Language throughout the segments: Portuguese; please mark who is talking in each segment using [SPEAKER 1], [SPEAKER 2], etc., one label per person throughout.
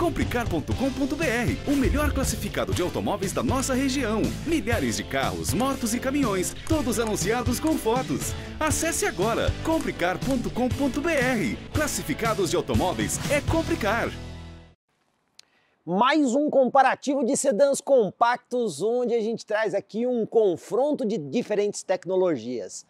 [SPEAKER 1] Comprecar.com.br, o melhor classificado de automóveis da nossa região. Milhares de carros, motos e caminhões, todos anunciados com fotos. Acesse agora comprecar.com.br. Classificados de automóveis é Comprecar.
[SPEAKER 2] Mais um comparativo de sedãs compactos, onde a gente traz aqui um confronto de diferentes tecnologias.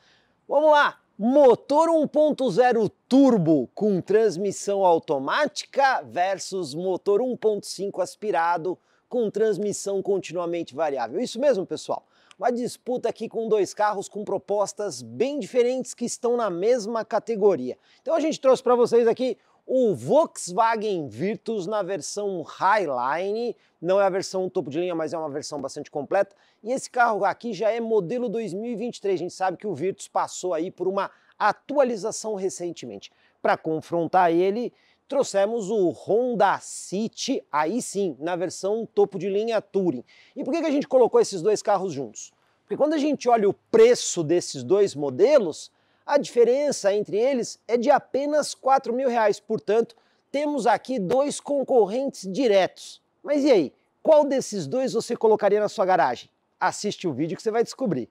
[SPEAKER 2] Vamos lá! Motor 1.0 turbo com transmissão automática versus motor 1.5 aspirado com transmissão continuamente variável. Isso mesmo, pessoal. Uma disputa aqui com dois carros com propostas bem diferentes que estão na mesma categoria. Então a gente trouxe para vocês aqui o Volkswagen Virtus na versão Highline, não é a versão topo de linha, mas é uma versão bastante completa. E esse carro aqui já é modelo 2023, a gente sabe que o Virtus passou aí por uma atualização recentemente. Para confrontar ele, trouxemos o Honda City, aí sim, na versão topo de linha Touring. E por que a gente colocou esses dois carros juntos? Porque quando a gente olha o preço desses dois modelos, a diferença entre eles é de apenas R$4.000, portanto, temos aqui dois concorrentes diretos. Mas e aí, qual desses dois você colocaria na sua garagem? Assiste o vídeo que você vai descobrir.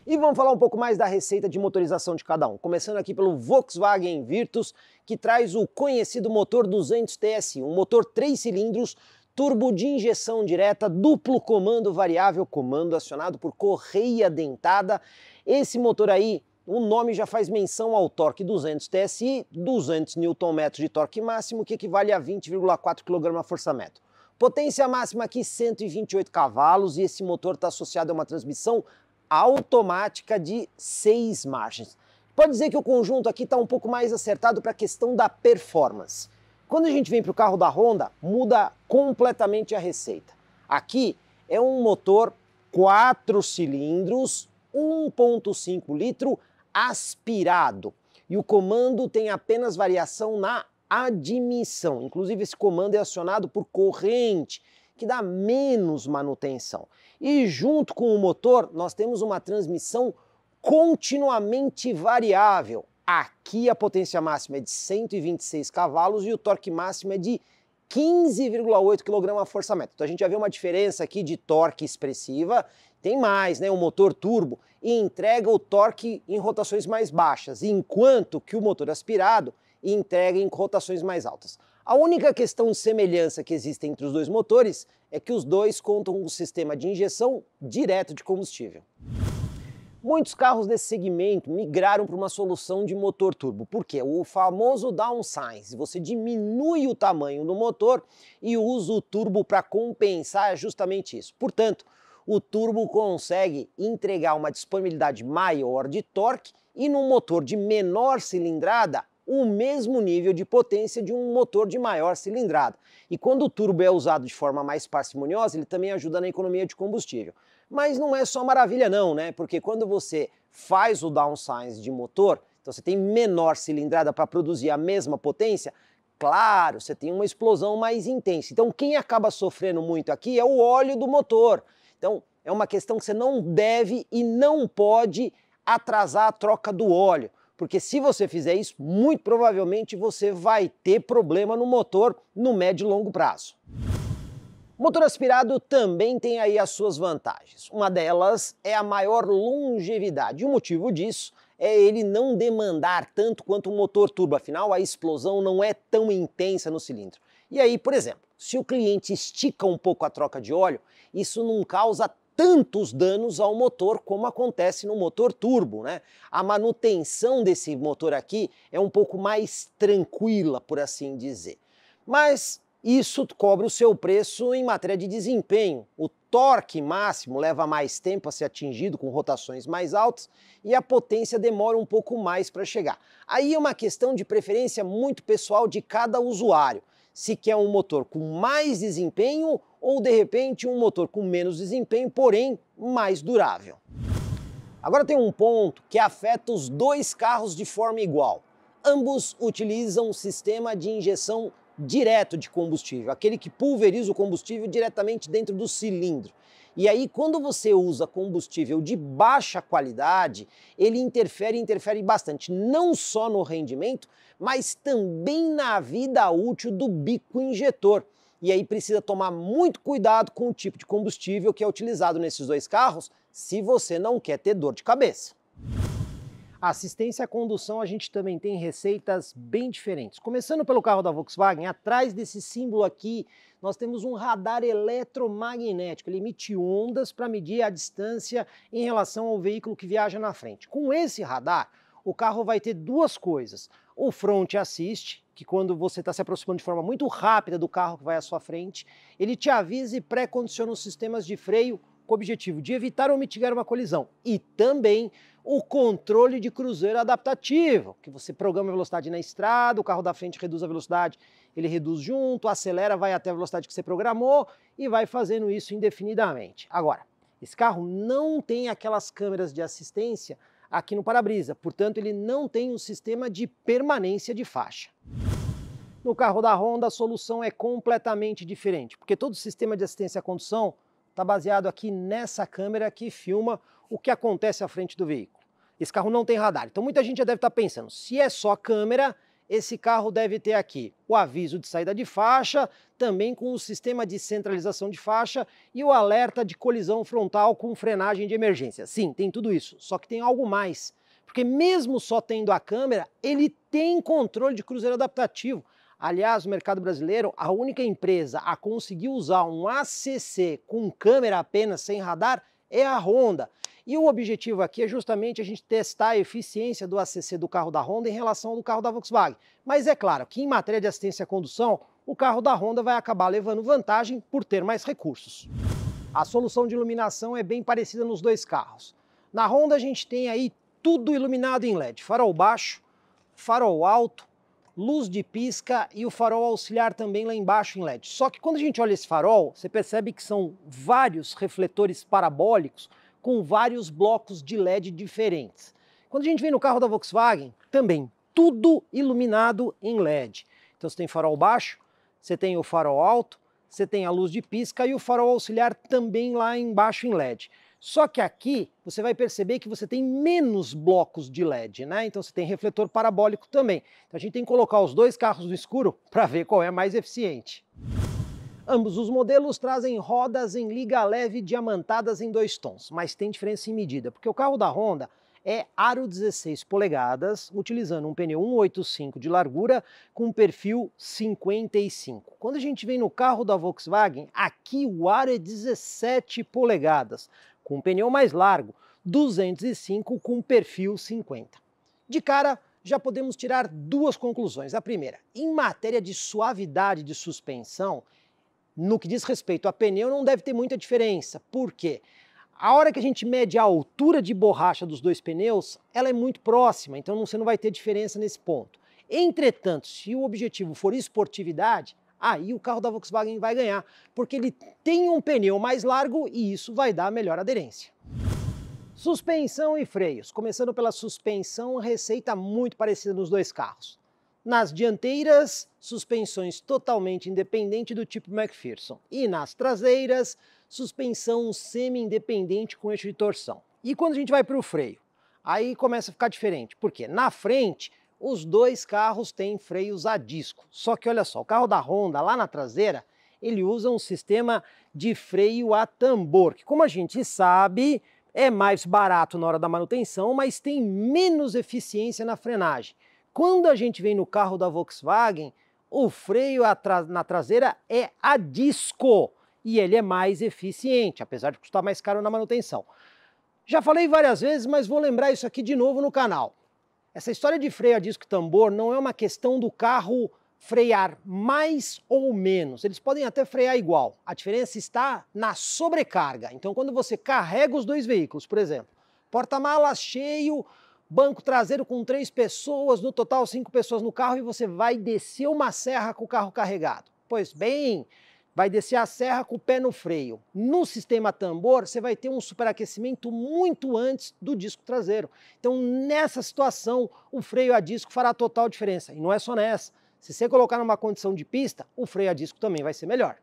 [SPEAKER 2] E vamos falar um pouco mais da receita de motorização de cada um, começando aqui pelo Volkswagen Virtus, que traz o conhecido motor 200 TSI, um motor 3 cilindros, turbo de injeção direta, duplo comando variável, comando acionado por correia dentada. Esse motor aí, o nome já faz menção ao torque 200 TSI, 200 Nm de torque máximo, que equivale a 20,4 kgfm. Potência máxima aqui 128 cavalos e esse motor está associado a uma transmissão automática de 6 marchas. Pode dizer que o conjunto aqui está um pouco mais acertado para a questão da performance. Quando a gente vem para o carro da Honda, muda completamente a receita. Aqui é um motor 4 cilindros, 1.5 litro, aspirado. E o comando tem apenas variação na admissão. Inclusive esse comando é acionado por corrente, que dá menos manutenção. E junto com o motor nós temos uma transmissão continuamente variável. Aqui a potência máxima é de 126 cavalos e o torque máximo é de 15,8 kgfm. Então a gente já vê uma diferença aqui de torque expressiva. Tem mais, né? O motor turbo entrega o torque em rotações mais baixas, enquanto que o motor aspirado entrega em rotações mais altas. A única questão de semelhança que existe entre os dois motores é que os dois contam com um sistema de injeção direto de combustível. Muitos carros desse segmento migraram para uma solução de motor turbo, porque o famoso downsize, você diminui o tamanho do motor e usa o turbo para compensar justamente isso. Portanto, o turbo consegue entregar uma disponibilidade maior de torque e num motor de menor cilindrada, o mesmo nível de potência de um motor de maior cilindrada. E quando o turbo é usado de forma mais parcimoniosa, ele também ajuda na economia de combustível. Mas não é só maravilha não, né? Porque quando você faz o downsize de motor, então você tem menor cilindrada para produzir a mesma potência, claro, você tem uma explosão mais intensa. Então quem acaba sofrendo muito aqui é o óleo do motor. Então é uma questão que você não deve e não pode atrasar a troca do óleo. Porque se você fizer isso, muito provavelmente você vai ter problema no motor no médio e longo prazo. O motor aspirado também tem aí as suas vantagens. Uma delas é a maior longevidade. O motivo disso é ele não demandar tanto quanto o motor turbo, afinal a explosão não é tão intensa no cilindro. E aí, por exemplo, se o cliente estica um pouco a troca de óleo, isso não causa tantos danos ao motor como acontece no motor turbo, né? A manutenção desse motor aqui é um pouco mais tranquila, por assim dizer. Mas isso cobra o seu preço em matéria de desempenho. O torque máximo leva mais tempo a ser atingido com rotações mais altas e a potência demora um pouco mais para chegar. Aí é uma questão de preferência muito pessoal de cada usuário. Se quer um motor com mais desempenho ou, de repente, um motor com menos desempenho, porém mais durável. Agora tem um ponto que afeta os dois carros de forma igual. Ambos utilizam um sistema de injeção direto de combustível, aquele que pulveriza o combustível diretamente dentro do cilindro. E aí, quando você usa combustível de baixa qualidade, ele interfere bastante, não só no rendimento, mas também na vida útil do bico injetor. E aí precisa tomar muito cuidado com o tipo de combustível que é utilizado nesses dois carros, se você não quer ter dor de cabeça. A assistência à condução, a gente também tem receitas bem diferentes. Começando pelo carro da Volkswagen, atrás desse símbolo aqui, nós temos um radar eletromagnético. Ele emite ondas para medir a distância em relação ao veículo que viaja na frente. Com esse radar, o carro vai ter duas coisas. O Front Assist, que quando você está se aproximando de forma muito rápida do carro que vai à sua frente, ele te avisa e pré-condiciona os sistemas de freio com o objetivo de evitar ou mitigar uma colisão. E também o controle de cruzeiro adaptativo, que você programa a velocidade na estrada, o carro da frente reduz a velocidade, ele reduz junto, acelera, vai até a velocidade que você programou e vai fazendo isso indefinidamente. Agora, esse carro não tem aquelas câmeras de assistência aqui no para-brisa, portanto ele não tem um sistema de permanência de faixa. No carro da Honda a solução é completamente diferente, porque todo o sistema de assistência à condução está baseado aqui nessa câmera que filma o que acontece à frente do veículo. Esse carro não tem radar, então muita gente já deve estar pensando, se é só câmera, esse carro deve ter aqui o aviso de saída de faixa, também com o sistema de centralização de faixa e o alerta de colisão frontal com frenagem de emergência. Sim, tem tudo isso, só que tem algo mais, porque mesmo só tendo a câmera, ele tem controle de cruzeiro adaptativo. Aliás, no mercado brasileiro, a única empresa a conseguir usar um ACC com câmera apenas, sem radar, é a Honda. E o objetivo aqui é justamente a gente testar a eficiência do ACC do carro da Honda em relação ao do carro da Volkswagen. Mas é claro que em matéria de assistência à condução, o carro da Honda vai acabar levando vantagem por ter mais recursos. A solução de iluminação é bem parecida nos dois carros. Na Honda a gente tem aí tudo iluminado em LED, farol baixo, farol alto, luz de pisca e o farol auxiliar também lá embaixo em LED. Só que quando a gente olha esse farol, você percebe que são vários refletores parabólicos com vários blocos de LED diferentes. Quando a gente vem no carro da Volkswagen, também tudo iluminado em LED. Então você tem farol baixo, você tem o farol alto, você tem a luz de pisca e o farol auxiliar também lá embaixo em LED. Só que aqui você vai perceber que você tem menos blocos de LED, né? Então você tem refletor parabólico também. Então a gente tem que colocar os dois carros no escuro para ver qual é mais eficiente. Ambos os modelos trazem rodas em liga leve diamantadas em 2 tons, mas tem diferença em medida, porque o carro da Honda é aro 16 polegadas, utilizando um pneu 185 de largura com perfil 55. Quando a gente vem no carro da Volkswagen, aqui o aro é 17 polegadas, com um pneu mais largo, 205 com perfil 50. De cara, já podemos tirar duas conclusões. A primeira, em matéria de suavidade de suspensão, no que diz respeito a pneu não deve ter muita diferença. Por quê? A hora que a gente mede a altura de borracha dos dois pneus, ela é muito próxima, então você não vai ter diferença nesse ponto. Entretanto, se o objetivo for esportividade, aí o carro da Volkswagen vai ganhar, porque ele tem um pneu mais largo e isso vai dar melhor aderência. Suspensão e freios. Começando pela suspensão, receita muito parecida nos dois carros. Nas dianteiras, suspensões totalmente independente do tipo McPherson. E nas traseiras, suspensão semi-independente com eixo de torção. E quando a gente vai para o freio? Aí começa a ficar diferente, porque na frente os dois carros têm freios a disco. Só que olha só, o carro da Honda lá na traseira, ele usa um sistema de freio a tambor, que como a gente sabe, é mais barato na hora da manutenção, mas tem menos eficiência na frenagem. Quando a gente vem no carro da Volkswagen, o freio na traseira é a disco e ele é mais eficiente, apesar de custar mais caro na manutenção. Já falei várias vezes, mas vou lembrar isso aqui de novo no canal. Essa história de freio a disco e tambor não é uma questão do carro frear mais ou menos. Eles podem até frear igual. A diferença está na sobrecarga. Então quando você carrega os dois veículos, por exemplo, porta-malas cheio, banco traseiro com 3 pessoas, no total 5 pessoas no carro e você vai descer uma serra com o carro carregado. Pois bem, vai descer a serra com o pé no freio. No sistema tambor, você vai ter um superaquecimento muito antes do disco traseiro. Então, nessa situação, o freio a disco fará total diferença. E não é só nessa. Se você colocar numa condição de pista, o freio a disco também vai ser melhor.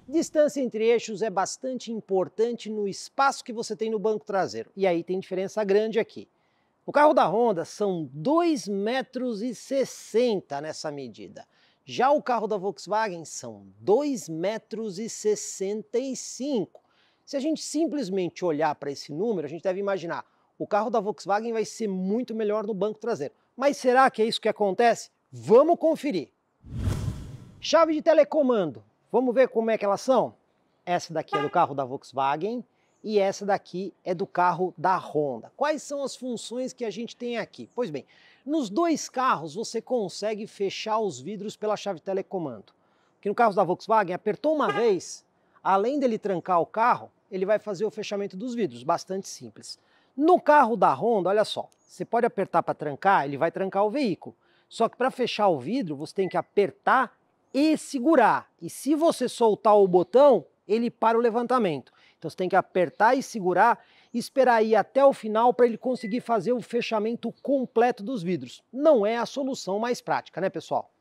[SPEAKER 2] Distância entre eixos é bastante importante no espaço que você tem no banco traseiro. E aí tem diferença grande aqui. No carro da Honda são 2,60 metros nessa medida. Já o carro da Volkswagen são 2,65 metros. Se a gente simplesmente olhar para esse número, a gente deve imaginar, o carro da Volkswagen vai ser muito melhor no banco traseiro. Mas será que é isso que acontece? Vamos conferir. Chave de telecomando. Vamos ver como é que elas são? Essa daqui é do carro da Volkswagen e essa daqui é do carro da Honda. Quais são as funções que a gente tem aqui? Pois bem, nos dois carros você consegue fechar os vidros pela chave de telecomando. Aqui no carro da Volkswagen, apertou uma vez, além dele trancar o carro, ele vai fazer o fechamento dos vidros, bastante simples. No carro da Honda, olha só, você pode apertar para trancar, ele vai trancar o veículo. Só que para fechar o vidro, você tem que apertar e segurar. E se você soltar o botão, ele para o levantamento. Então você tem que apertar e segurar e esperar ir até o final para ele conseguir fazer o fechamento completo dos vidros. Não é a solução mais prática, né, pessoal?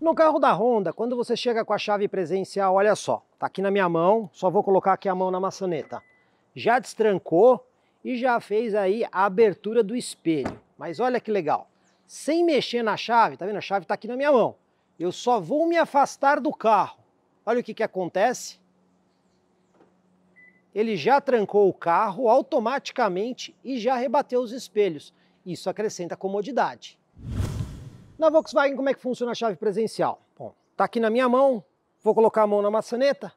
[SPEAKER 2] No carro da Honda, quando você chega com a chave presencial, olha só, tá aqui na minha mão, só vou colocar aqui a mão na maçaneta. Já destrancou e já fez aí a abertura do espelho. Mas olha que legal, sem mexer na chave, tá vendo? A chave tá aqui na minha mão. Eu só vou me afastar do carro. Olha o que acontece. Ele já trancou o carro automaticamente e já rebateu os espelhos. Isso acrescenta comodidade. Na Volkswagen, como é que funciona a chave presencial? Bom, tá aqui na minha mão, vou colocar a mão na maçaneta,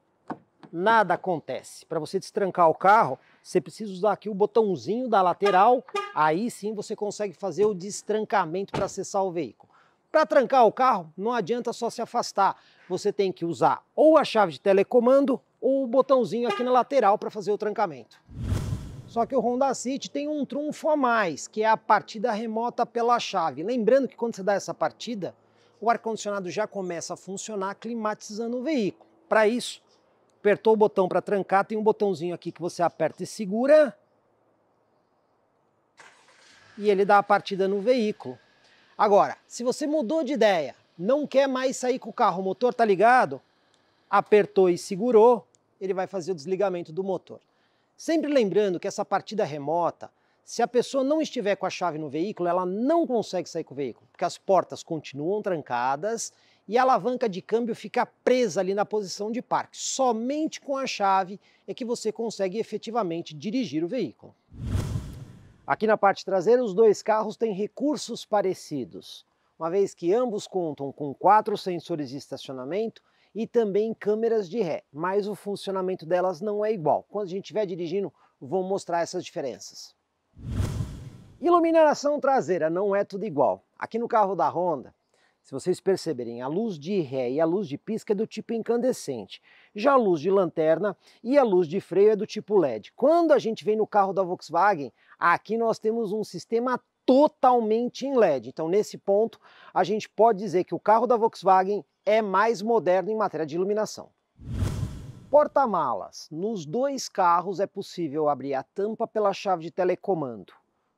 [SPEAKER 2] nada acontece. Para você destrancar o carro, você precisa usar aqui o botãozinho da lateral, aí sim você consegue fazer o destrancamento para acessar o veículo. Para trancar o carro, não adianta só se afastar, você tem que usar ou a chave de telecomando ou o botãozinho aqui na lateral para fazer o trancamento. Só que o Honda City tem um trunfo a mais, que é a partida remota pela chave. Lembrando que quando você dá essa partida, o ar-condicionado já começa a funcionar climatizando o veículo. Para isso, apertou o botão para trancar, tem um botãozinho aqui que você aperta e segura, e ele dá a partida no veículo. Agora, se você mudou de ideia, não quer mais sair com o carro, o motor está ligado, apertou e segurou, ele vai fazer o desligamento do motor. Sempre lembrando que essa partida remota, se a pessoa não estiver com a chave no veículo, ela não consegue sair com o veículo, porque as portas continuam trancadas e a alavanca de câmbio fica presa ali na posição de parque. Somente com a chave é que você consegue efetivamente dirigir o veículo. Aqui na parte traseira, os dois carros têm recursos parecidos, uma vez que ambos contam com 4 sensores de estacionamento e também câmeras de ré, mas o funcionamento delas não é igual. Quando a gente estiver dirigindo, vou mostrar essas diferenças. Iluminação traseira não é tudo igual. Aqui no carro da Honda, se vocês perceberem, a luz de ré e a luz de pisca é do tipo incandescente. Já a luz de lanterna e a luz de freio é do tipo LED. Quando a gente vem no carro da Volkswagen, aqui nós temos um sistema totalmente em LED. Então, nesse ponto, a gente pode dizer que o carro da Volkswagen é mais moderno em matéria de iluminação. Porta-malas. Nos dois carros é possível abrir a tampa pela chave de telecomando.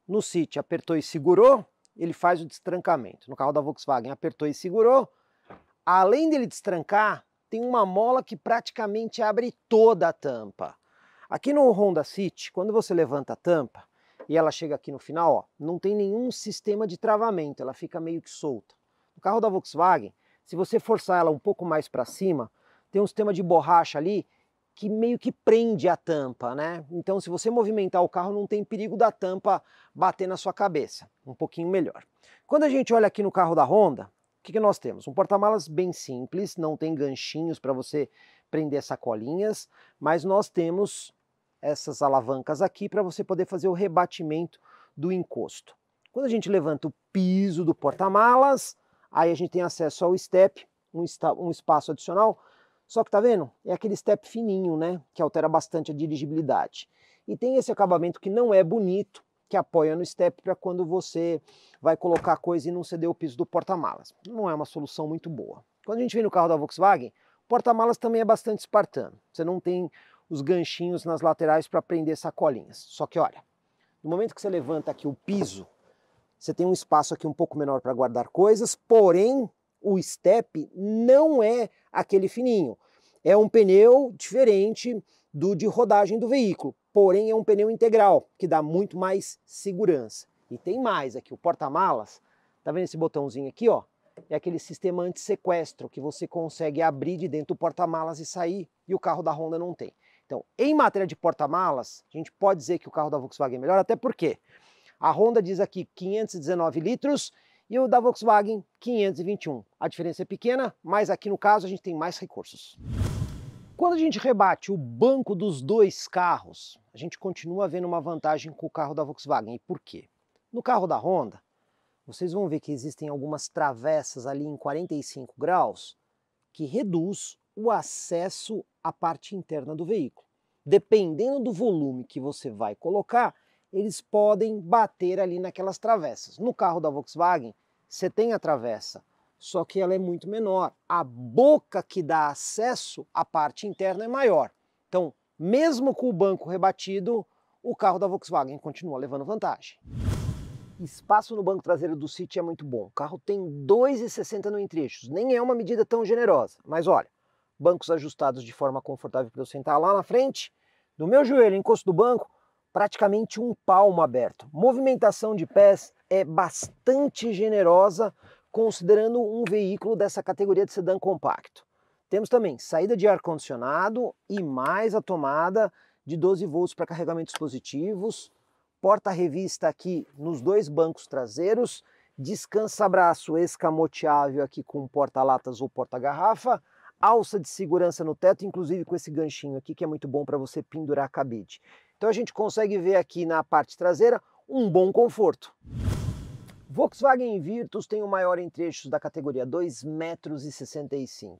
[SPEAKER 2] No City, apertou e segurou, ele faz o destrancamento. No carro da Volkswagen, apertou e segurou. Além dele destrancar, tem uma mola que praticamente abre toda a tampa. Aqui no Honda City, quando você levanta a tampa e ela chega aqui no final, ó, não tem nenhum sistema de travamento, ela fica meio que solta. No carro da Volkswagen, se você forçar ela um pouco mais para cima, tem um sistema de borracha ali que meio que prende a tampa, né? Então, se você movimentar o carro, não tem perigo da tampa bater na sua cabeça. Um pouquinho melhor. Quando a gente olha aqui no carro da Honda, o que nós temos? Um porta-malas bem simples, não tem ganchinhos para você prender sacolinhas, mas nós temos essas alavancas aqui para você poder fazer o rebatimento do encosto. Quando a gente levanta o piso do porta-malas, aí a gente tem acesso ao step, um espaço adicional. Só que tá vendo? É aquele step fininho, né? Que altera bastante a dirigibilidade. E tem esse acabamento que não é bonito, que apoia no step para quando você vai colocar coisa e não ceder o piso do porta-malas. Não é uma solução muito boa. Quando a gente vem no carro da Volkswagen, o porta-malas também é bastante espartano. Você não tem os ganchinhos nas laterais para prender sacolinhas. Só que olha, no momento que você levanta aqui o piso, você tem um espaço aqui um pouco menor para guardar coisas, porém o step não é aquele fininho. É um pneu diferente do de rodagem do veículo, porém é um pneu integral, que dá muito mais segurança. E tem mais aqui, o porta-malas, tá vendo esse botãozinho aqui, ó? É aquele sistema anti-sequestro que você consegue abrir de dentro do porta-malas e sair, e o carro da Honda não tem. Então, em matéria de porta-malas, a gente pode dizer que o carro da Volkswagen é melhor, até porque a Honda diz aqui 519 litros e o da Volkswagen 521. A diferença é pequena, mas aqui no caso a gente tem mais recursos. Quando a gente rebate o banco dos dois carros, a gente continua vendo uma vantagem com o carro da Volkswagen. E por quê? No carro da Honda, vocês vão ver que existem algumas travessas ali em 45 graus que reduz o acesso à parte interna do veículo. Dependendo do volume que você vai colocar, eles podem bater ali naquelas travessas. No carro da Volkswagen, você tem a travessa, só que ela é muito menor. A boca que dá acesso à parte interna é maior. Então, mesmo com o banco rebatido, o carro da Volkswagen continua levando vantagem. Espaço no banco traseiro do City é muito bom. O carro tem 2,60 no entre-eixos. Nem é uma medida tão generosa. Mas olha, bancos ajustados de forma confortável para eu sentar lá na frente. No meu joelho, encosto do banco, praticamente um palmo aberto. Movimentação de pés é bastante generosa, considerando um veículo dessa categoria de sedã compacto. Temos também saída de ar-condicionado e mais a tomada de 12 volts para carregamento de dispositivos, porta-revista aqui nos dois bancos traseiros, descansa-braço escamoteável aqui com porta-latas ou porta-garrafa, alça de segurança no teto, inclusive com esse ganchinho aqui que é muito bom para você pendurar a cabide. Então a gente consegue ver aqui na parte traseira um bom conforto. Volkswagen Virtus tem o maior entre-eixos da categoria, 2,65 m.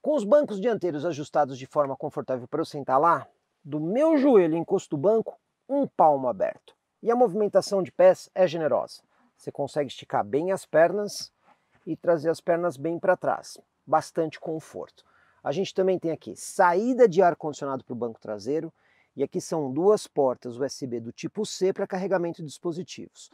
[SPEAKER 2] Com os bancos dianteiros ajustados de forma confortável para eu sentar lá, do meu joelho encosto do banco, um palmo aberto. E a movimentação de pés é generosa. Você consegue esticar bem as pernas e trazer as pernas bem para trás. Bastante conforto. A gente também tem aqui saída de ar-condicionado para o banco traseiro e aqui são duas portas USB do tipo C para carregamento de dispositivos.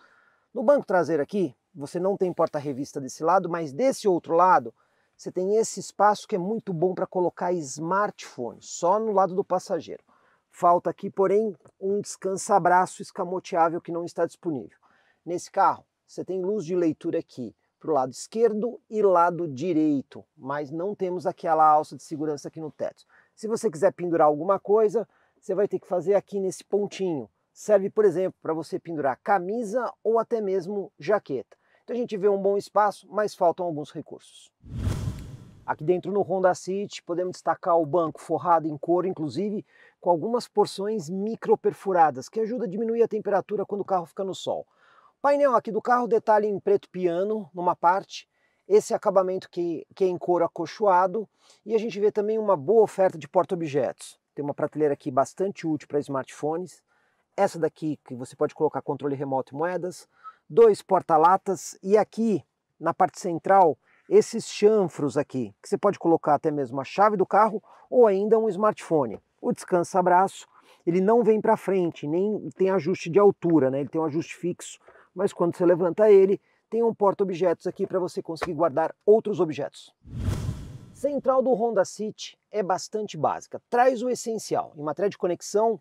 [SPEAKER 2] No banco traseiro aqui, você não tem porta-revista desse lado, mas desse outro lado, você tem esse espaço que é muito bom para colocar smartphone, só no lado do passageiro. Falta aqui, porém, um descansa-braço escamoteável que não está disponível. Nesse carro, você tem luz de leitura aqui para o lado esquerdo e lado direito, mas não temos aquela alça de segurança aqui no teto. Se você quiser pendurar alguma coisa, você vai ter que fazer aqui nesse pontinho. Serve, por exemplo, para você pendurar camisa ou até mesmo jaqueta. Então a gente vê um bom espaço, mas faltam alguns recursos. Aqui dentro no Honda City podemos destacar o banco forrado em couro, inclusive com algumas porções micro-perfuradas, que ajuda a diminuir a temperatura quando o carro fica no sol. O painel aqui do carro, detalhe em preto piano, numa parte, esse acabamento que é em couro acolchoado, e a gente vê também uma boa oferta de porta-objetos. Tem uma prateleira aqui bastante útil para smartphones, essa daqui que você pode colocar controle remoto e moedas, dois porta-latas, e aqui na parte central, esses chanfros aqui, que você pode colocar até mesmo a chave do carro ou ainda um smartphone. O descansa-braço, ele não vem para frente, nem tem ajuste de altura, né? Ele tem um ajuste fixo, mas quando você levanta ele, tem um porta-objetos aqui para você conseguir guardar outros objetos. Central do Honda City é bastante básica, traz o essencial. Em matéria de conexão,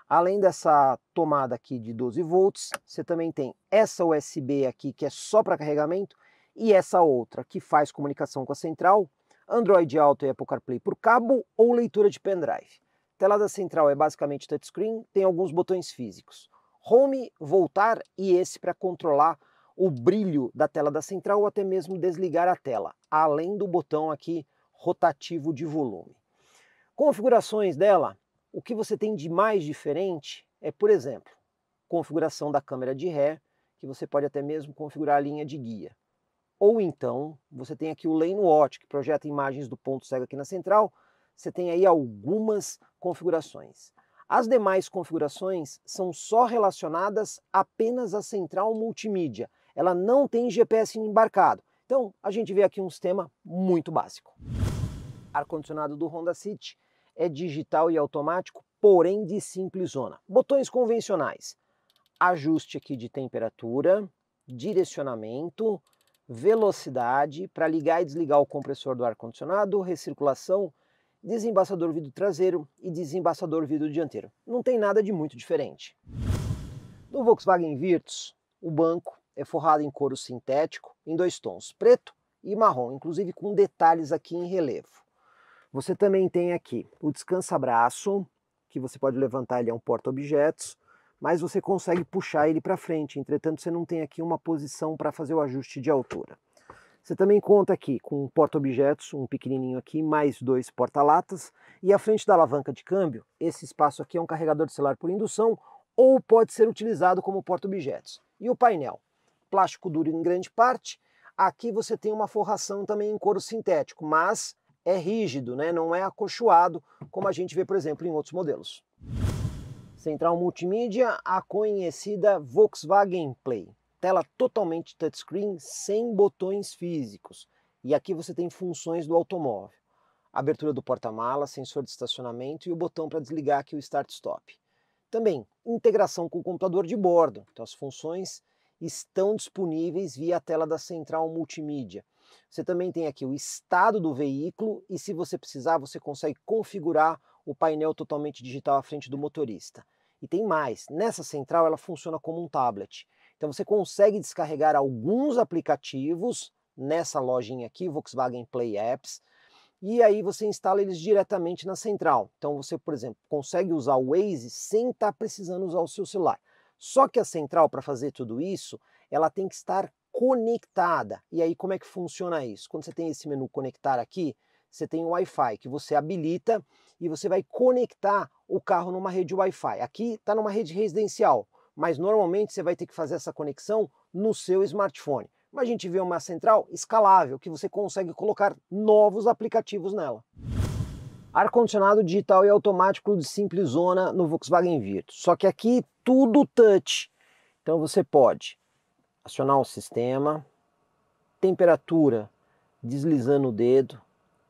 [SPEAKER 2] além dessa tomada aqui de 12 volts, você também tem essa USB aqui que é só para carregamento, e essa outra que faz comunicação com a central, Android Auto e Apple CarPlay por cabo ou leitura de pendrive. A tela da central é basicamente touchscreen, tem alguns botões físicos. Home, voltar e esse para controlar o brilho da tela da central ou até mesmo desligar a tela, além do botão aqui rotativo de volume. Configurações dela, o que você tem de mais diferente é, por exemplo, configuração da câmera de ré, que você pode até mesmo configurar a linha de guia. Ou então, você tem aqui o Lane Watch, que projeta imagens do ponto cego aqui na central. Você tem aí algumas configurações. As demais configurações são só relacionadas apenas à central multimídia. Ela não tem GPS embarcado. Então, a gente vê aqui um sistema muito básico. Ar-condicionado do Honda City é digital e automático, porém de simples zona. Botões convencionais. Ajuste aqui de temperatura, direcionamento, velocidade para ligar e desligar o compressor do ar-condicionado, recirculação desembaçador vidro traseiro e desembaçador vidro dianteiro. Não tem nada de muito diferente. No Volkswagen Virtus, o banco é forrado em couro sintético em 2 tons, preto e marrom, inclusive com detalhes aqui em relevo. Você também tem aqui o descansa-braço, que você pode levantar, ele é um porta-objetos, mas você consegue puxar ele para frente, entretanto você não tem aqui uma posição para fazer o ajuste de altura. Você também conta aqui com um porta-objetos, um pequenininho aqui, mais 2 porta-latas, e à frente da alavanca de câmbio, esse espaço aqui é um carregador de celular por indução, ou pode ser utilizado como porta-objetos. E o painel, plástico duro em grande parte, aqui você tem uma forração também em couro sintético, mas é rígido, né? Não é acolchoado, como a gente vê, por exemplo, em outros modelos. Central multimídia, a conhecida Volkswagen Play. Tela totalmente touchscreen, sem botões físicos. E aqui você tem funções do automóvel. Abertura do porta-malas, sensor de estacionamento e o botão para desligar aqui o Start-Stop. Também integração com o computador de bordo. Então as funções estão disponíveis via a tela da central multimídia. Você também tem aqui o estado do veículo e se você precisar você consegue configurar o painel totalmente digital à frente do motorista. E tem mais, nessa central ela funciona como um tablet. Então você consegue descarregar alguns aplicativos nessa lojinha aqui, Volkswagen Play Apps, e aí você instala eles diretamente na central. Então você, por exemplo, consegue usar o Waze sem estar precisando usar o seu celular. Só que a central, para fazer tudo isso, ela tem que estar conectada. E aí como é que funciona isso? Quando você tem esse menu conectar aqui, você tem o Wi-Fi que você habilita e você vai conectar o carro numa rede Wi-Fi. Aqui está numa rede residencial, mas normalmente você vai ter que fazer essa conexão no seu smartphone. Mas a gente vê uma central escalável, que você consegue colocar novos aplicativos nela. Ar-condicionado digital e automático de simples zona no Volkswagen Virtus. Só que aqui tudo touch. Então você pode acionar o sistema, temperatura deslizando o dedo,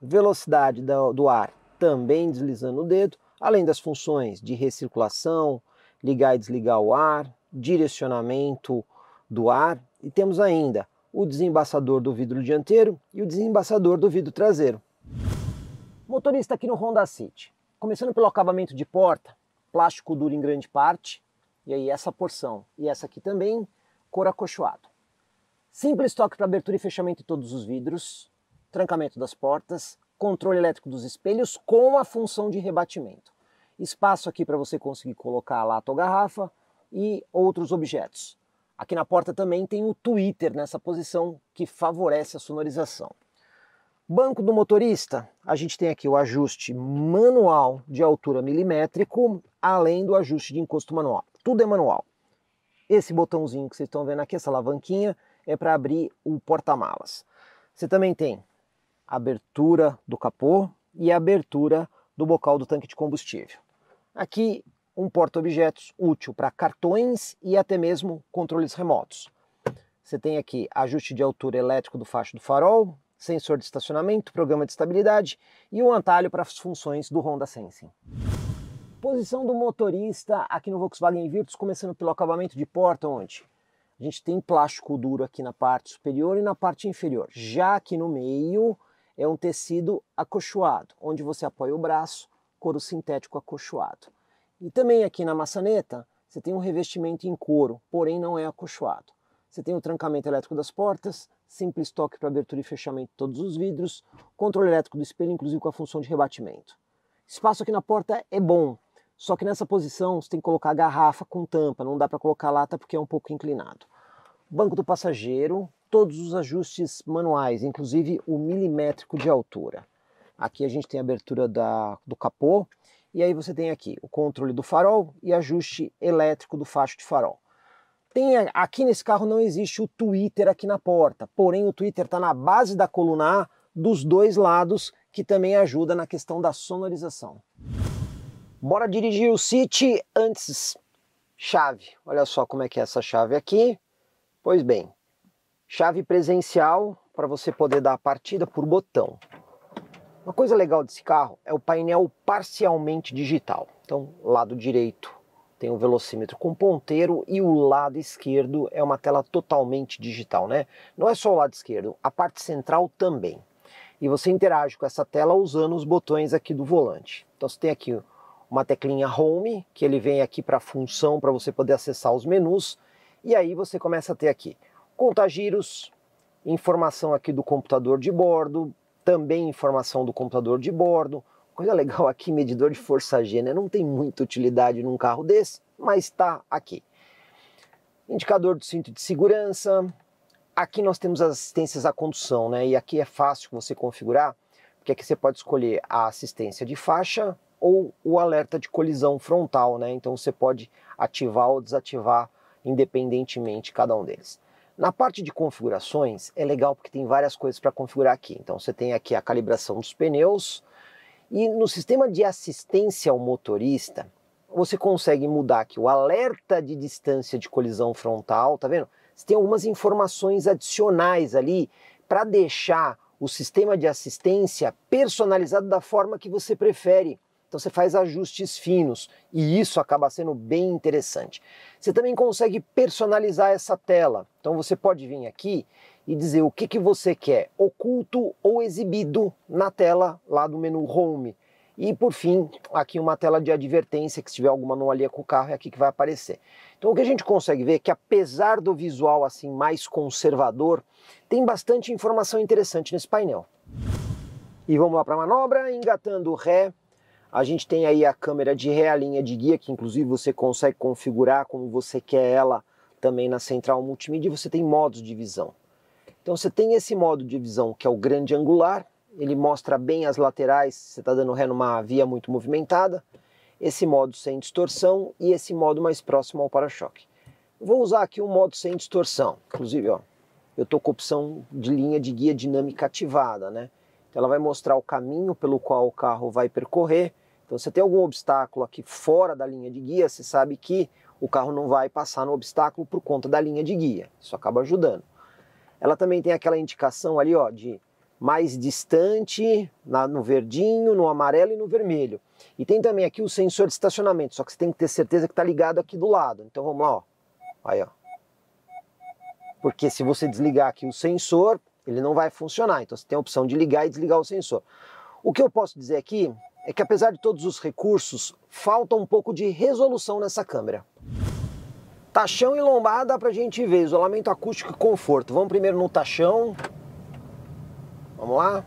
[SPEAKER 2] velocidade do ar também deslizando o dedo, além das funções de recirculação, ligar e desligar o ar, direcionamento do ar, e temos ainda o desembaçador do vidro dianteiro e o desembaçador do vidro traseiro. Motorista aqui no Honda City. Começando pelo acabamento de porta, plástico duro em grande parte, e aí essa porção e essa aqui também, couro acolchoado. Simples toque para abertura e fechamento de todos os vidros, trancamento das portas, controle elétrico dos espelhos com a função de rebatimento. Espaço aqui para você conseguir colocar a lata ou garrafa e outros objetos. Aqui na porta também tem o tweeter nessa posição que favorece a sonorização. Banco do motorista, a gente tem aqui o ajuste manual de altura milimétrico, além do ajuste de encosto manual. Tudo é manual. Esse botãozinho que vocês estão vendo aqui, essa alavanquinha, é para abrir o porta-malas. Você também tem a abertura do capô e a abertura do bocal do tanque de combustível. Aqui um porta-objetos útil para cartões e até mesmo controles remotos. Você tem aqui ajuste de altura elétrico do facho do farol, sensor de estacionamento, programa de estabilidade e um atalho para as funções do Honda Sensing. Posição do motorista aqui no Volkswagen Virtus, começando pelo acabamento de porta, onde a gente tem plástico duro aqui na parte superior e na parte inferior. Já aqui no meio é um tecido acolchoado, onde você apoia o braço, couro sintético acolchoado. E também aqui na maçaneta você tem um revestimento em couro, porém não é acolchoado. Você tem o trancamento elétrico das portas, simples toque para abertura e fechamento de todos os vidros, controle elétrico do espelho, inclusive com a função de rebatimento. Espaço aqui na porta é bom, só que nessa posição você tem que colocar a garrafa com tampa, não dá para colocar lata porque é um pouco inclinado. Banco do passageiro, todos os ajustes manuais, inclusive o milimétrico de altura. Aqui a gente tem a abertura do capô, e aí você tem aqui o controle do farol e ajuste elétrico do facho de farol. Aqui nesse carro não existe o tweeter aqui na porta, porém o tweeter está na base da coluna A dos dois lados, que também ajuda na questão da sonorização. Bora dirigir o City antes. Chave, olha só como é que é essa chave aqui. Pois bem, chave presencial para você poder dar a partida por botão. Uma coisa legal desse carro é o painel parcialmente digital. Então, lado direito tem o velocímetro com ponteiro e o lado esquerdo é uma tela totalmente digital, né? Não é só o lado esquerdo, a parte central também. e você interage com essa tela usando os botões aqui do volante. Então você tem aqui uma teclinha Home, que ele vem aqui para a função para você poder acessar os menus, e aí você começa a ter aqui contagiros, informação aqui do computador de bordo, também informação do computador de bordo. Coisa legal aqui, medidor de força G, né? Não tem muita utilidade num carro desse, mas está aqui. Indicador do cinto de segurança. Aqui nós temos as assistências à condução, né? E aqui é fácil você configurar, porque aqui você pode escolher a assistência de faixa ou o alerta de colisão frontal, né? Então você pode ativar ou desativar independentemente cada um deles. Na parte de configurações é legal porque tem várias coisas para configurar aqui. Então você tem aqui a calibração dos pneus e no sistema de assistência ao motorista você consegue mudar aqui o alerta de distância de colisão frontal, tá vendo? Você tem algumas informações adicionais ali para deixar o sistema de assistência personalizado da forma que você prefere. Então você faz ajustes finos e isso acaba sendo bem interessante. Você também consegue personalizar essa tela. Então você pode vir aqui e dizer o que você quer, oculto ou exibido na tela lá do menu Home. E por fim, aqui uma tela de advertência, que se tiver alguma anomalia com o carro é aqui que vai aparecer. Então o que a gente consegue ver é que apesar do visual assim mais conservador, tem bastante informação interessante nesse painel. E vamos lá para a manobra, engatando o ré. A gente tem aí a câmera de ré, a linha de guia, que inclusive você consegue configurar como você quer ela também na central multimídia, e você tem modos de visão. Então você tem esse modo de visão que é o grande angular, ele mostra bem as laterais, você está dando ré numa via muito movimentada, esse modo sem distorção e esse modo mais próximo ao para-choque. Vou usar aqui o modo sem distorção, inclusive ó, eu estou com a opção de linha de guia dinâmica ativada, né? Então ela vai mostrar o caminho pelo qual o carro vai percorrer. Então se tem algum obstáculo aqui fora da linha de guia, você sabe que o carro não vai passar no obstáculo por conta da linha de guia. Isso acaba ajudando. Ela também tem aquela indicação ali ó, de mais distante, no verdinho, no amarelo e no vermelho. E tem também aqui o sensor de estacionamento, só que você tem que ter certeza que está ligado aqui do lado. Então vamos lá, ó. Aí, ó. Porque se você desligar aqui o sensor, ele não vai funcionar. Então você tem a opção de ligar e desligar o sensor. O que eu posso dizer aqui é que apesar de todos os recursos, falta um pouco de resolução nessa câmera. Tachão e lombada para a gente ver, isolamento acústico e conforto. Vamos primeiro no tachão. Vamos lá.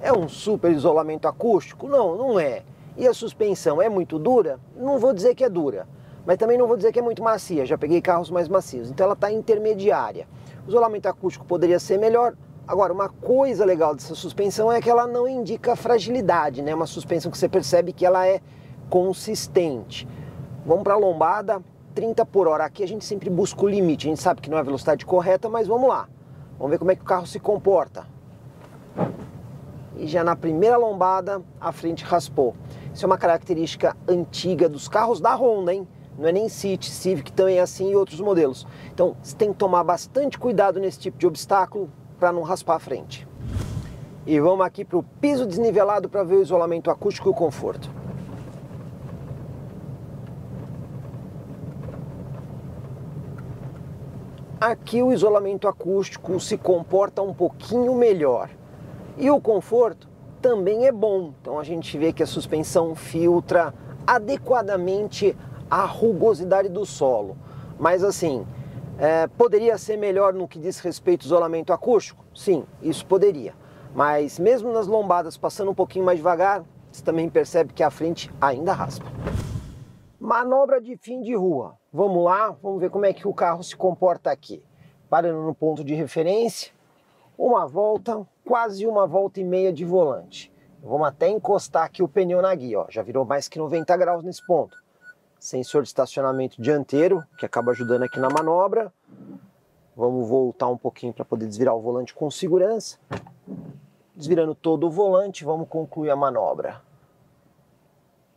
[SPEAKER 2] É um super isolamento acústico? Não, não é. E a suspensão é muito dura? Não vou dizer que é dura, mas também não vou dizer que é muito macia. Já peguei carros mais macios, então ela está intermediária. O isolamento acústico poderia ser melhor. Agora, uma coisa legal dessa suspensão é que ela não indica fragilidade, né? Uma suspensão que você percebe que ela é consistente. Vamos para a lombada. 30 por hora, aqui a gente sempre busca o limite, a gente sabe que não é a velocidade correta, mas vamos lá. Vamos ver como é que o carro se comporta. E já na primeira lombada, a frente raspou. Isso é uma característica antiga dos carros da Honda, hein? Não é nem City, Civic também é assim e outros modelos. Então você tem que tomar bastante cuidado nesse tipo de obstáculo para não raspar a frente. E vamos aqui para o piso desnivelado para ver o isolamento acústico e o conforto. Aqui o isolamento acústico se comporta um pouquinho melhor. E o conforto também é bom. Então a gente vê que a suspensão filtra adequadamente a rugosidade do solo. Mas assim, poderia ser melhor no que diz respeito ao isolamento acústico? Sim, isso poderia. Mas mesmo nas lombadas passando um pouquinho mais devagar, você também percebe que a frente ainda raspa. Manobra de fim de rua. Vamos lá, vamos ver como é que o carro se comporta aqui. Parando no ponto de referência, uma volta, quase uma volta e meia de volante. Vamos até encostar aqui o pneu na guia, ó. Já virou mais que 90 graus nesse ponto. Sensor de estacionamento dianteiro, que acaba ajudando aqui na manobra. Vamos voltar um pouquinho para poder desvirar o volante com segurança. Desvirando todo o volante, vamos concluir a manobra.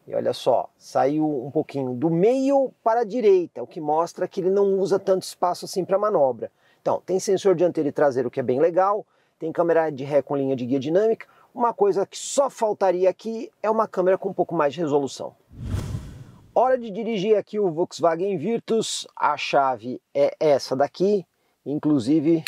[SPEAKER 2] E olha só, saiu um pouquinho do meio para a direita, o que mostra que ele não usa tanto espaço assim para manobra. Então, tem sensor dianteiro e traseiro que é bem legal, tem câmera de ré com linha de guia dinâmica. Uma coisa que só faltaria aqui é uma câmera com um pouco mais de resolução. Hora de dirigir aqui o Volkswagen Virtus. A chave é essa daqui, inclusive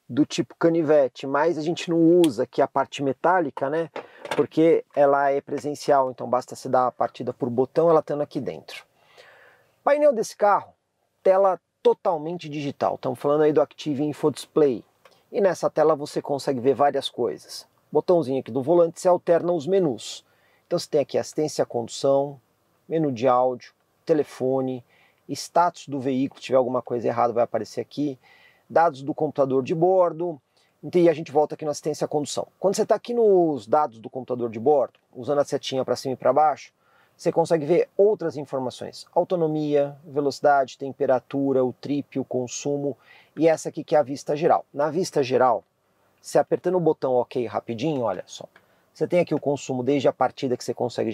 [SPEAKER 2] do tipo canivete, mas a gente não usa aqui a parte metálica, né? Porque ela é presencial, então basta se dar a partida por botão, ela estando aqui dentro. Painel desse carro, tela totalmente digital. Estamos falando aí do Active Info Display. E nessa tela você consegue ver várias coisas. Botãozinho aqui do volante, você alterna os menus. Então você tem aqui assistência à condução, menu de áudio, telefone, status do veículo, se tiver alguma coisa errada vai aparecer aqui, dados do computador de bordo, e a gente volta aqui na assistência à condução. Quando você está aqui nos dados do computador de bordo, usando a setinha para cima e para baixo, você consegue ver outras informações, autonomia, velocidade, temperatura, o trip, o consumo, e essa aqui que é a vista geral. Na vista geral, você apertando o botão OK rapidinho, olha só, você tem aqui o consumo desde a partida que você consegue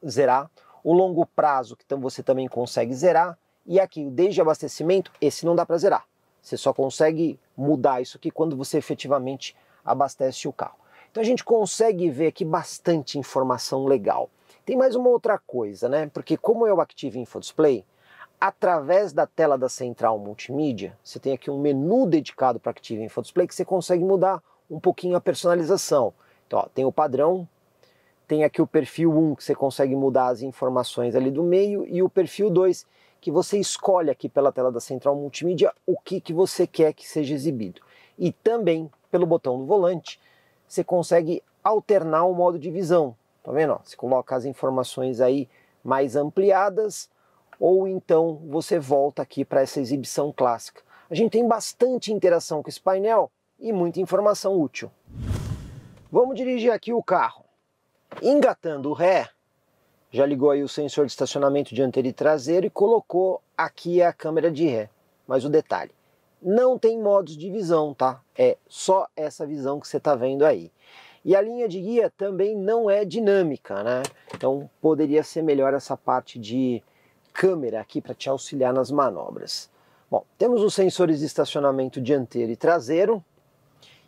[SPEAKER 2] zerar, o longo prazo que você também consegue zerar, e aqui desde abastecimento, esse não dá para zerar. Você só consegue mudar isso aqui quando você efetivamente abastece o carro. Então a gente consegue ver aqui bastante informação legal. Tem mais uma outra coisa, né? Porque como é o Active Info Display, através da tela da central multimídia, você tem aqui um menu dedicado para Active Info Display que você consegue mudar um pouquinho a personalização. Então, ó, tem o padrão, tem aqui o perfil 1, que você consegue mudar as informações ali do meio, e o perfil 2, que você escolhe aqui pela tela da central multimídia o que você quer que seja exibido. E também, pelo botão do volante, você consegue alternar o modo de visão. Tá vendo? Ó, você coloca as informações aí mais ampliadas, ou então você volta aqui para essa exibição clássica. A gente tem bastante interação com esse painel e muita informação útil. Vamos dirigir aqui o carro. Engatando o ré, já ligou aí o sensor de estacionamento dianteiro e traseiro e colocou aqui a câmera de ré. Mas o detalhe, não tem modos de visão, tá? É só essa visão que você está vendo aí. E a linha de guia também não é dinâmica, né? Então poderia ser melhor essa parte de câmera aqui para te auxiliar nas manobras. Bom, temos os sensores de estacionamento dianteiro e traseiro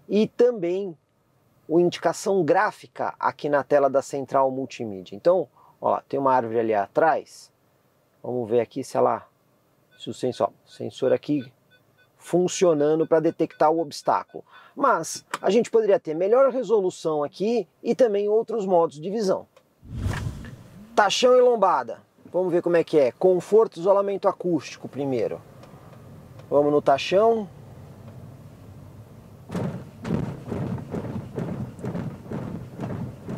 [SPEAKER 2] e também a indicação gráfica aqui na tela da central multimídia. Então, ó, tem uma árvore ali atrás. Vamos ver aqui se o sensor aqui funcionando para detectar o obstáculo. Mas a gente poderia ter melhor resolução aqui e também outros modos de visão. Tachão e lombada. Vamos ver como é que é. Conforto e isolamento acústico primeiro. Vamos no tachão.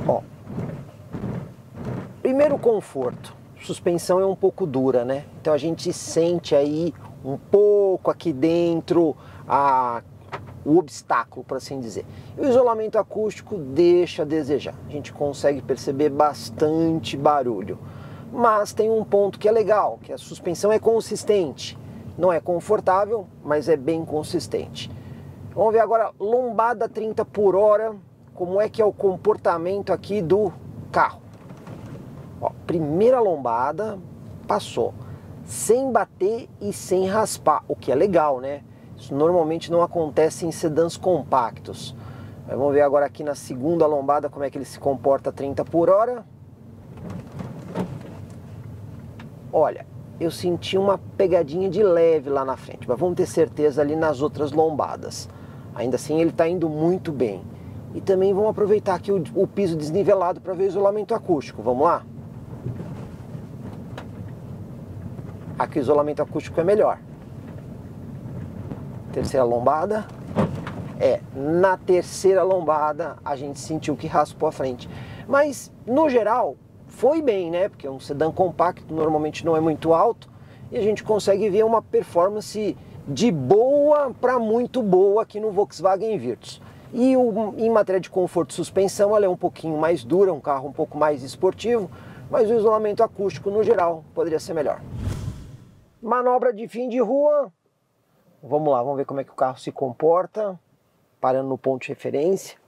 [SPEAKER 2] Ó. Primeiro, conforto. Suspensão é um pouco dura, né? Então a gente sente aí um pouco aqui dentro o obstáculo, por assim dizer. E o isolamento acústico deixa a desejar. A gente consegue perceber bastante barulho. Mas tem um ponto que é legal, que a suspensão é consistente. Não é confortável, mas é bem consistente. Vamos ver agora lombada 30 por hora, como é que é o comportamento aqui do carro. Ó, primeira lombada, passou. Sem bater e sem raspar, o que é legal, né? Isso normalmente não acontece em sedãs compactos. Mas vamos ver agora aqui na segunda lombada como é que ele se comporta 30 por hora. Olha, eu senti uma pegadinha de leve lá na frente, mas vamos ter certeza ali nas outras lombadas. Ainda assim ele está indo muito bem. E também vamos aproveitar aqui o piso desnivelado para ver o isolamento acústico. Vamos lá? Aqui o isolamento acústico é melhor. Terceira lombada. Na terceira lombada a gente sentiu que raspou a frente. Mas, no geral, foi bem, né? Porque um sedã compacto normalmente não é muito alto. E a gente consegue ver uma performance de boa para muito boa aqui no Volkswagen Virtus. E em matéria de conforto e suspensão, ela é um pouquinho mais dura, um carro um pouco mais esportivo. Mas o isolamento acústico, no geral, poderia ser melhor. Manobra de fim de rua. Vamos lá, vamos ver como é que o carro se comporta. Parando no ponto de referência.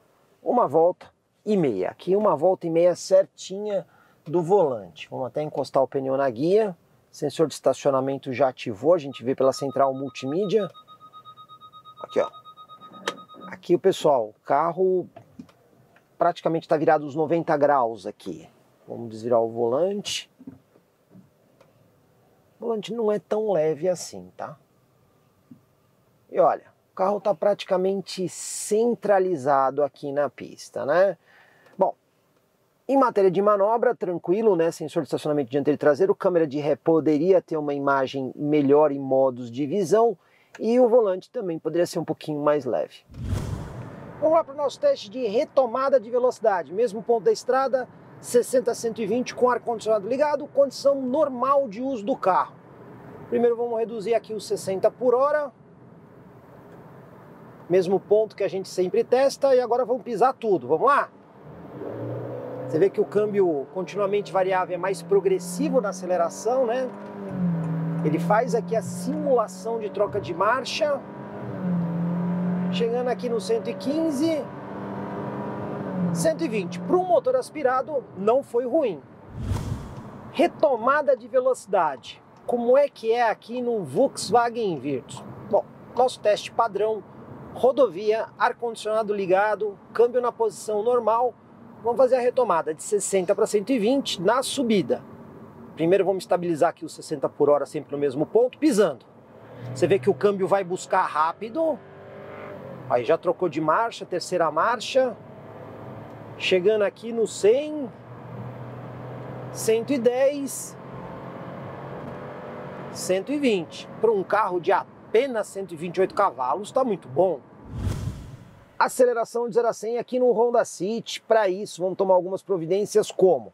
[SPEAKER 2] Uma volta e meia. Aqui uma volta e meia certinha do volante. Vamos até encostar o pneu na guia. Sensor de estacionamento já ativou. A gente vê pela central multimídia. Aqui, ó. Aqui, pessoal, o carro praticamente está virado uns 90 graus aqui. Vamos desvirar o volante. O volante não é tão leve assim, tá? E olha, o carro está praticamente centralizado aqui na pista, né? Bom, em matéria de manobra, tranquilo, né? Sensor de estacionamento dianteiro e traseiro, câmera de ré poderia ter uma imagem melhor em modos de visão e o volante também poderia ser um pouquinho mais leve. Vamos lá para o nosso teste de retomada de velocidade. Mesmo ponto da estrada, 60 a 120 com ar-condicionado ligado, condição normal de uso do carro. Primeiro vamos reduzir aqui os 60 por hora. Mesmo ponto que a gente sempre testa e agora vamos pisar tudo. Vamos lá? Você vê que o câmbio continuamente variável é mais progressivo na aceleração, né? Ele faz aqui a simulação de troca de marcha. Chegando aqui no 115, 120. Para um motor aspirado, não foi ruim. Retomada de velocidade. Como é que é aqui no Volkswagen Virtus? Bom, nosso teste padrão, rodovia, ar-condicionado ligado, câmbio na posição normal. Vamos fazer a retomada de 60 para 120 na subida. Primeiro vamos estabilizar aqui os 60 por hora sempre no mesmo ponto, pisando. Você vê que o câmbio vai buscar rápido. Aí já trocou de marcha, terceira marcha. Chegando aqui no 100, 110, 120. Para um carro de apenas 128 cavalos, está muito bom. Aceleração de 0 a 100 aqui no Honda City. Para isso, vamos tomar algumas providências como...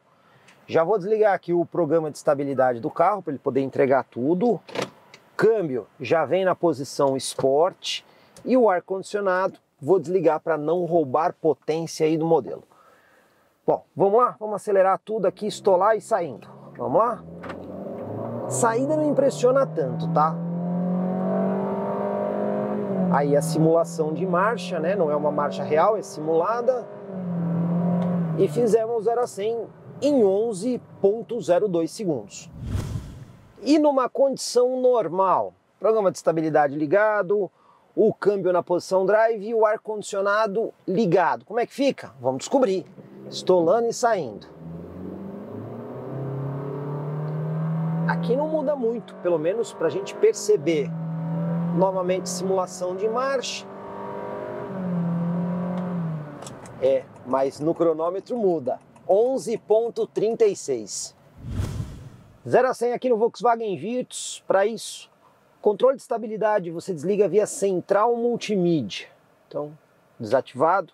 [SPEAKER 2] Já vou desligar aqui o programa de estabilidade do carro para ele poder entregar tudo. Câmbio já vem na posição Sport. E o ar-condicionado vou desligar para não roubar potência aí do modelo. Bom, vamos lá? Vamos acelerar tudo aqui, estolar e saindo. Vamos lá? Saída não impressiona tanto, tá? Aí a simulação de marcha, né? Não é uma marcha real, é simulada. E fizemos 0 a 100 em 11,02 segundos. E numa condição normal, programa de estabilidade ligado, o câmbio na posição drive e o ar-condicionado ligado. Como é que fica? Vamos descobrir. Estolando e saindo. Aqui não muda muito, pelo menos para a gente perceber. Novamente simulação de marcha. Mas no cronômetro muda. 11,36. 0 a 100 aqui no Volkswagen Virtus. Para isso, controle de estabilidade você desliga via central multimídia. Então, desativado.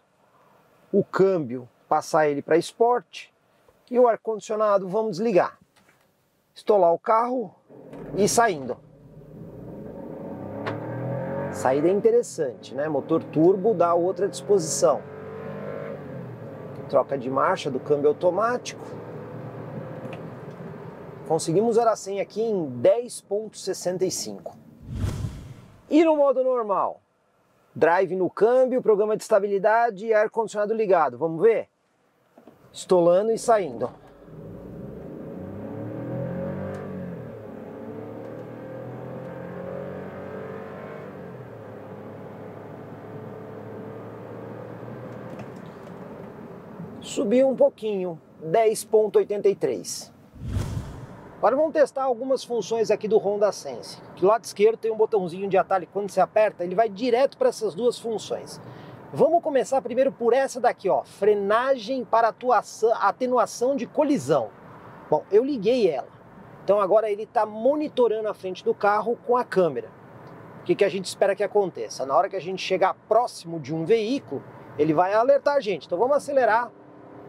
[SPEAKER 2] O câmbio, passar ele para Sport. E o ar-condicionado, vamos desligar. Estolar o carro e saindo. Saída é interessante, né? Motor turbo dá outra disposição. Troca de marcha do câmbio automático. Conseguimos 0 a 100 aqui em 10,65. E no modo normal? Drive no câmbio, programa de estabilidade e ar-condicionado ligado. Vamos ver? Estolando e saindo. Subiu um pouquinho, 10,83. Agora vamos testar algumas funções aqui do Honda Sense. Do lado esquerdo tem um botãozinho de atalho, quando você aperta, ele vai direto para essas duas funções. Vamos começar primeiro por essa daqui, ó, frenagem para atenuação de colisão. Bom, eu liguei ela. Então agora ele está monitorando a frente do carro com a câmera. O que a gente espera que aconteça? Na hora que a gente chegar próximo de um veículo, ele vai alertar a gente. Então vamos acelerar.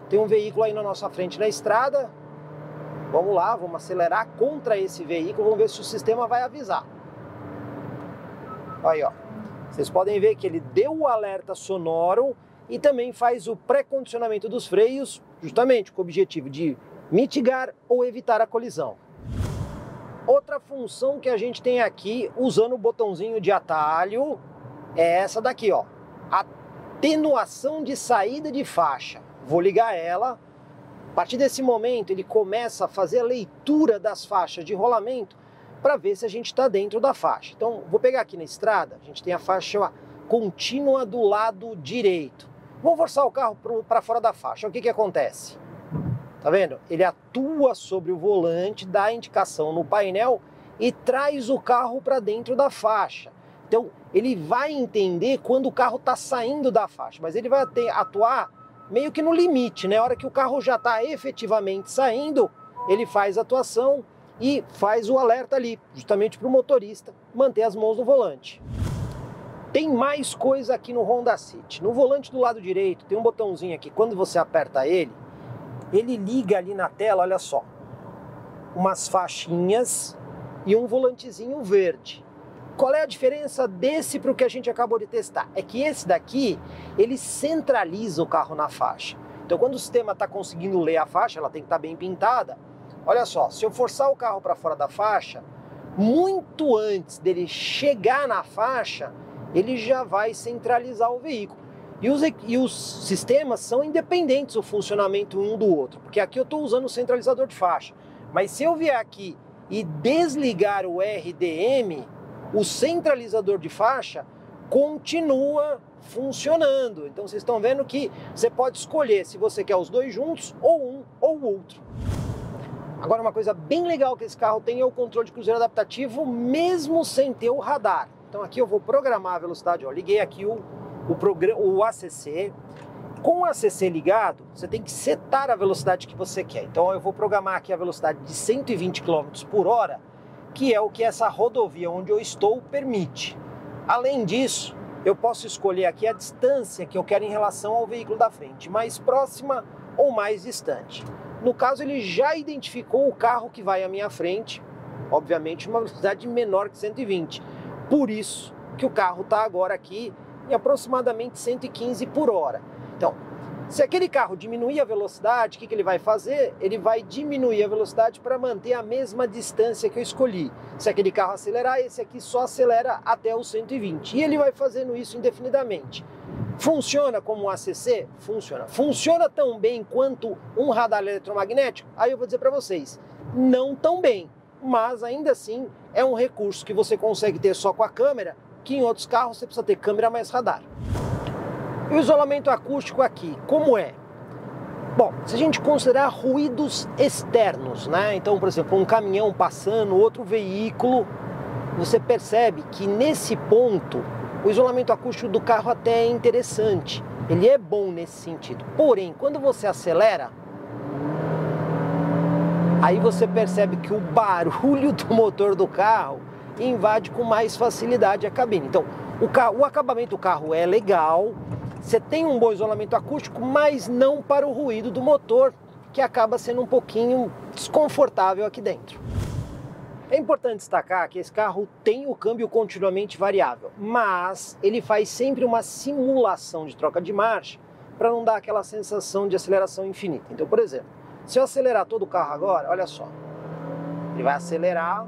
[SPEAKER 2] Tem um veículo aí na nossa frente na estrada. Vamos lá, vamos acelerar contra esse veículo. Vamos ver se o sistema vai avisar. Aí, ó. Vocês podem ver que ele deu o alerta sonoro e também faz o pré-condicionamento dos freios, justamente com o objetivo de mitigar ou evitar a colisão. Outra função que a gente tem aqui, usando o botãozinho de atalho, é essa daqui, ó. Atenuação de saída de faixa. Vou ligar ela. A partir desse momento, ele começa a fazer a leitura das faixas de rolamento para ver se a gente está dentro da faixa. Então, vou pegar aqui na estrada, a gente tem a faixa contínua do lado direito. Vamos forçar o carro para fora da faixa. O que acontece? Tá vendo? Ele atua sobre o volante, dá a indicação no painel e traz o carro para dentro da faixa. Então, ele vai entender quando o carro está saindo da faixa, mas ele vai atuar meio que no limite, né? A hora que o carro já está efetivamente saindo, ele faz a atuação e faz o alerta ali, justamente para o motorista manter as mãos no volante. Tem mais coisa aqui no Honda City. No volante do lado direito tem um botãozinho aqui, quando você aperta ele liga ali na tela, olha só, umas faixinhas e um volantezinho verde. Qual é a diferença desse para o que a gente acabou de testar? É que esse daqui, ele centraliza o carro na faixa. Então quando o sistema está conseguindo ler a faixa, ela tem que estar bem pintada. Olha só, se eu forçar o carro para fora da faixa, muito antes dele chegar na faixa, ele já vai centralizar o veículo. E os sistemas são independentes o funcionamento um do outro, porque aqui eu estou usando o centralizador de faixa. Mas se eu vier aqui e desligar o RDM, o centralizador de faixa continua funcionando. Então vocês estão vendo que você pode escolher se você quer os dois juntos, ou um ou o outro. Agora, uma coisa bem legal que esse carro tem é o controle de cruzeiro adaptativo, mesmo sem ter o radar. Então aqui eu vou programar a velocidade, ó, liguei aqui o ACC. Com o ACC ligado, você tem que setar a velocidade que você quer. Então eu vou programar aqui a velocidade de 120 km por hora, que é o que essa rodovia onde eu estou permite. Além disso, eu posso escolher aqui a distância que eu quero em relação ao veículo da frente, mais próxima ou mais distante. No caso, ele já identificou o carro que vai à minha frente, obviamente uma velocidade menor que 120. Por isso que o carro está agora aqui em aproximadamente 115 por hora. Então, se aquele carro diminuir a velocidade, o que ele vai fazer? Ele vai diminuir a velocidade para manter a mesma distância que eu escolhi. Se aquele carro acelerar, esse aqui só acelera até os 120. E ele vai fazendo isso indefinidamente. Funciona como um ACC? Funciona. Funciona tão bem quanto um radar eletromagnético? Aí eu vou dizer para vocês, não tão bem. Mas ainda assim é um recurso que você consegue ter só com a câmera, que em outros carros você precisa ter câmera mais radar. E o isolamento acústico aqui, como é? Bom, se a gente considerar ruídos externos, né? Então, por exemplo, um caminhão passando, outro veículo, você percebe que nesse ponto o isolamento acústico do carro até é interessante. Ele é bom nesse sentido. Porém, quando você acelera, aí você percebe que o barulho do motor do carro invade com mais facilidade a cabine. Então, o acabamento do carro é legal, você tem um bom isolamento acústico, mas não para o ruído do motor, que acaba sendo um pouquinho desconfortável aqui dentro. É importante destacar que esse carro tem o câmbio continuamente variável, mas ele faz sempre uma simulação de troca de marcha para não dar aquela sensação de aceleração infinita. Então, por exemplo, se eu acelerar todo o carro agora, olha só, ele vai acelerar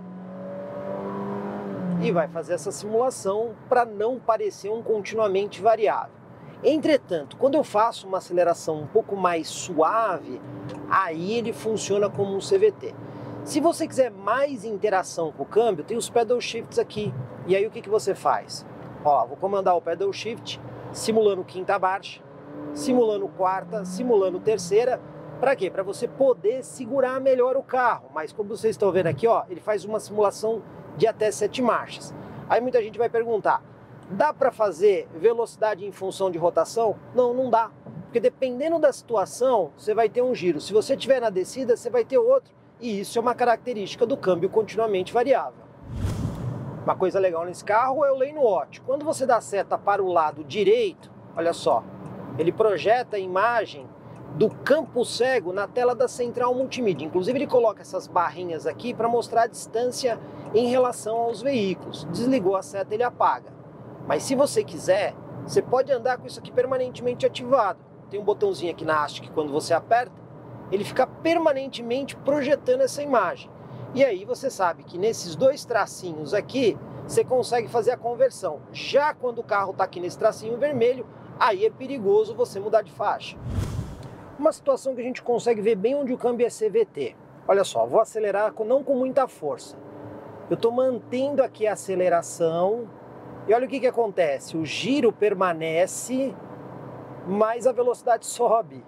[SPEAKER 2] e vai fazer essa simulação para não parecer um continuamente variável. Entretanto, quando eu faço uma aceleração um pouco mais suave, aí ele funciona como um CVT. Se você quiser mais interação com o câmbio, tem os pedal shifts aqui. E aí o que você faz? Ó, vou comandar o pedal shift, simulando quinta marcha, simulando quarta, simulando terceira. Para quê? Para você poder segurar melhor o carro. Mas como vocês estão vendo aqui, ó, ele faz uma simulação de até 7 marchas. Aí muita gente vai perguntar, dá para fazer velocidade em função de rotação? Não, não dá. Porque dependendo da situação, você vai ter um giro. Se você estiver na descida, você vai ter outro. E isso é uma característica do câmbio continuamente variável. Uma coisa legal nesse carro é o lane watch. Quando você dá seta para o lado direito, olha só, ele projeta a imagem do campo cego na tela da central multimídia. Inclusive ele coloca essas barrinhas aqui para mostrar a distância em relação aos veículos. Desligou a seta, ele apaga. Mas se você quiser, você pode andar com isso aqui permanentemente ativado. Tem um botãozinho aqui na haste que quando você aperta, ele fica permanentemente projetando essa imagem. E aí você sabe que nesses dois tracinhos aqui, você consegue fazer a conversão. Já quando o carro está aqui nesse tracinho vermelho, aí é perigoso você mudar de faixa. Uma situação que a gente consegue ver bem onde o câmbio é CVT. Olha só, vou acelerar não com muita força. Eu estou mantendo aqui a aceleração e olha o que acontece. O giro permanece, mas a velocidade sobe.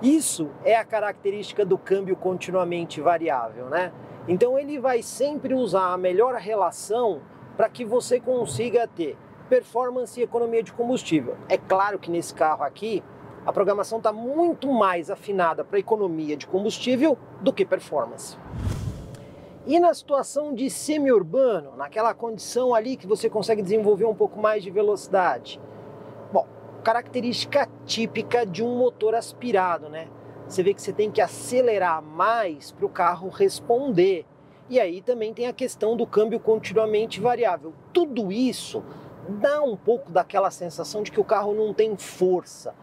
[SPEAKER 2] Isso é a característica do câmbio continuamente variável, né? Então ele vai sempre usar a melhor relação para que você consiga ter performance e economia de combustível. É claro que nesse carro aqui, a programação está muito mais afinada para economia de combustível do que performance. E na situação de semi-urbano, naquela condição ali que você consegue desenvolver um pouco mais de velocidade? Bom, característica típica de um motor aspirado, né? Você vê que você tem que acelerar mais para o carro responder. E aí também tem a questão do câmbio continuamente variável. Tudo isso dá um pouco daquela sensação de que o carro não tem força.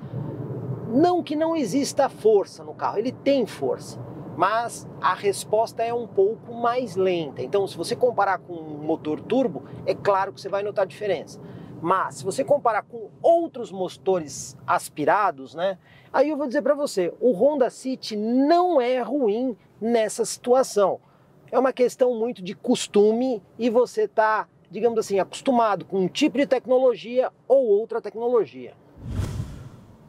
[SPEAKER 2] Não que não exista força no carro, ele tem força, mas a resposta é um pouco mais lenta. Então, se você comparar com um motor turbo, é claro que você vai notar a diferença. Mas se você comparar com outros motores aspirados, né? Aí eu vou dizer para você, o Honda City não é ruim nessa situação. É uma questão muito de costume e você tá, digamos assim, acostumado com um tipo de tecnologia ou outra tecnologia.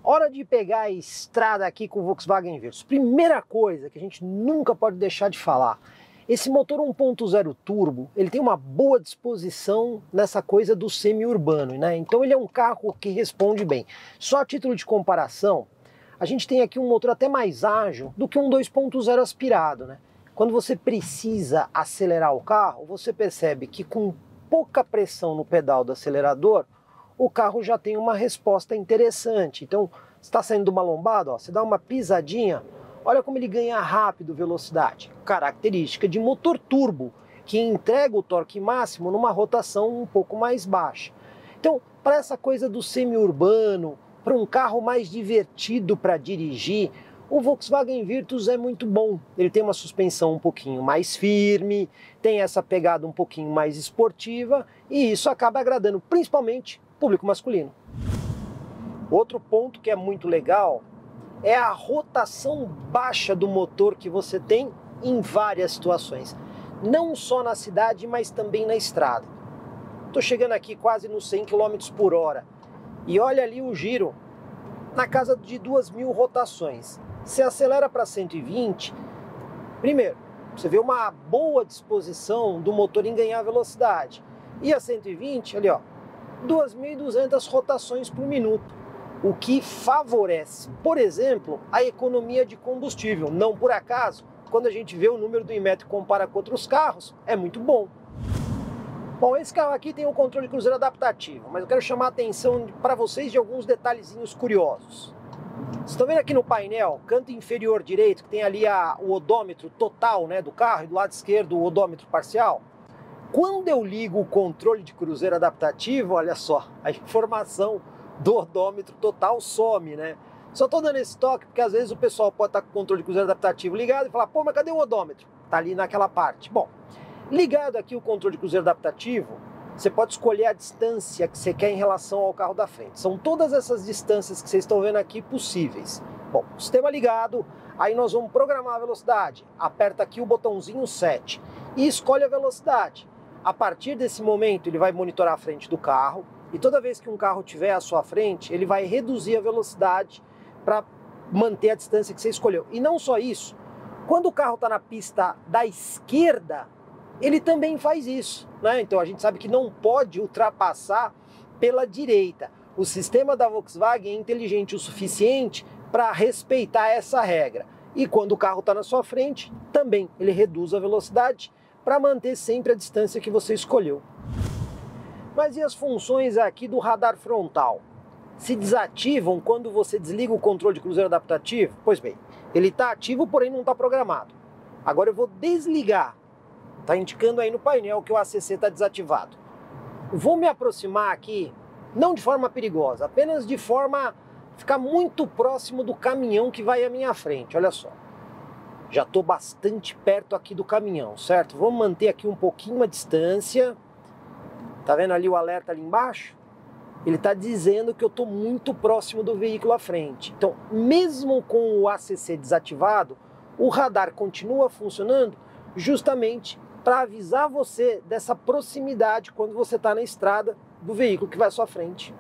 [SPEAKER 2] Hora de pegar a estrada aqui com o Volkswagen Virtus. Primeira coisa que a gente nunca pode deixar de falar. Esse motor 1.0 turbo, ele tem uma boa disposição nessa coisa do semi-urbano, né? Então ele é um carro que responde bem. Só a título de comparação, a gente tem aqui um motor até mais ágil do que um 2.0 aspirado, né? Quando você precisa acelerar o carro, você percebe que com pouca pressão no pedal do acelerador, o carro já tem uma resposta interessante. Então, você está saindo de uma lombada, ó, você dá uma pisadinha, olha como ele ganha rápido velocidade. Característica de motor turbo, que entrega o torque máximo numa rotação um pouco mais baixa. Então, para essa coisa do semi-urbano, para um carro mais divertido para dirigir, o Volkswagen Virtus é muito bom. Ele tem uma suspensão um pouquinho mais firme, tem essa pegada um pouquinho mais esportiva e isso acaba agradando principalmente o público masculino. Outro ponto que é muito legal é a rotação baixa do motor que você tem em várias situações. Não só na cidade, mas também na estrada. Estou chegando aqui quase nos 100 km por hora e olha ali o giro na casa de 2.000 rotações. Você acelera para 120, primeiro, você vê uma boa disposição do motor em ganhar velocidade. E a 120, ali ó, 2.200 rotações por minuto, o que favorece, por exemplo, a economia de combustível. Não por acaso, quando a gente vê o número do Inmetro e compara com outros carros, é muito bom. Bom, esse carro aqui tem um controle cruzeiro adaptativo, mas eu quero chamar a atenção para vocês de alguns detalhezinhos curiosos. Vocês estão vendo aqui no painel, canto inferior direito, que tem ali o odômetro total, né, do carro, e do lado esquerdo o odômetro parcial? Quando eu ligo o controle de cruzeiro adaptativo, olha só, a informação do odômetro total some, né? Só estou dando esse toque porque às vezes o pessoal pode estar com o controle de cruzeiro adaptativo ligado e falar, pô, mas cadê o odômetro? Tá ali naquela parte. Bom, ligado aqui o controle de cruzeiro adaptativo, você pode escolher a distância que você quer em relação ao carro da frente. São todas essas distâncias que vocês estão vendo aqui possíveis. Bom, sistema ligado, aí nós vamos programar a velocidade. Aperta aqui o botãozinho 7 e escolhe a velocidade. A partir desse momento ele vai monitorar a frente do carro e toda vez que um carro estiver à sua frente, ele vai reduzir a velocidade para manter a distância que você escolheu. E não só isso, quando o carro está na pista da esquerda, ele também faz isso, né? Então a gente sabe que não pode ultrapassar pela direita. O sistema da Volkswagen é inteligente o suficiente para respeitar essa regra. E quando o carro está na sua frente, também ele reduz a velocidade para manter sempre a distância que você escolheu. Mas e as funções aqui do radar frontal? Se desativam quando você desliga o controle de cruzeiro adaptativo? Pois bem, ele está ativo, porém não está programado. Agora eu vou desligar. Está indicando aí no painel que o ACC está desativado. Vou me aproximar aqui, não de forma perigosa, apenas de forma a ficar muito próximo do caminhão que vai à minha frente. Olha só, já estou bastante perto aqui do caminhão, certo? Vamos manter aqui um pouquinho a distância. Tá vendo ali o alerta ali embaixo? Ele está dizendo que eu estou muito próximo do veículo à frente. Então, mesmo com o ACC desativado, o radar continua funcionando justamente para avisar você dessa proximidade quando você está na estrada do veículo que vai à sua frente.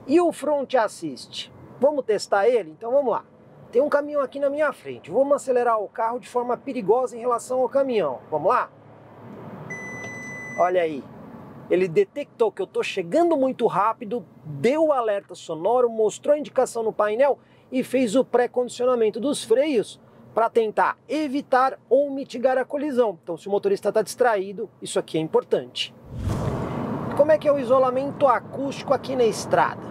[SPEAKER 2] E o Front Assist? Vamos testar ele? Então vamos lá. tem um caminhão aqui na minha frente. Vamos acelerar o carro de forma perigosa em relação ao caminhão. Vamos lá? Olha aí. Ele detectou que eu estou chegando muito rápido, deu o alerta sonoro, mostrou a indicação no painel e fez o pré-condicionamento dos freios para tentar evitar ou mitigar a colisão. Então, se o motorista está distraído, isso aqui é importante. Como é que é o isolamento acústico aqui na estrada?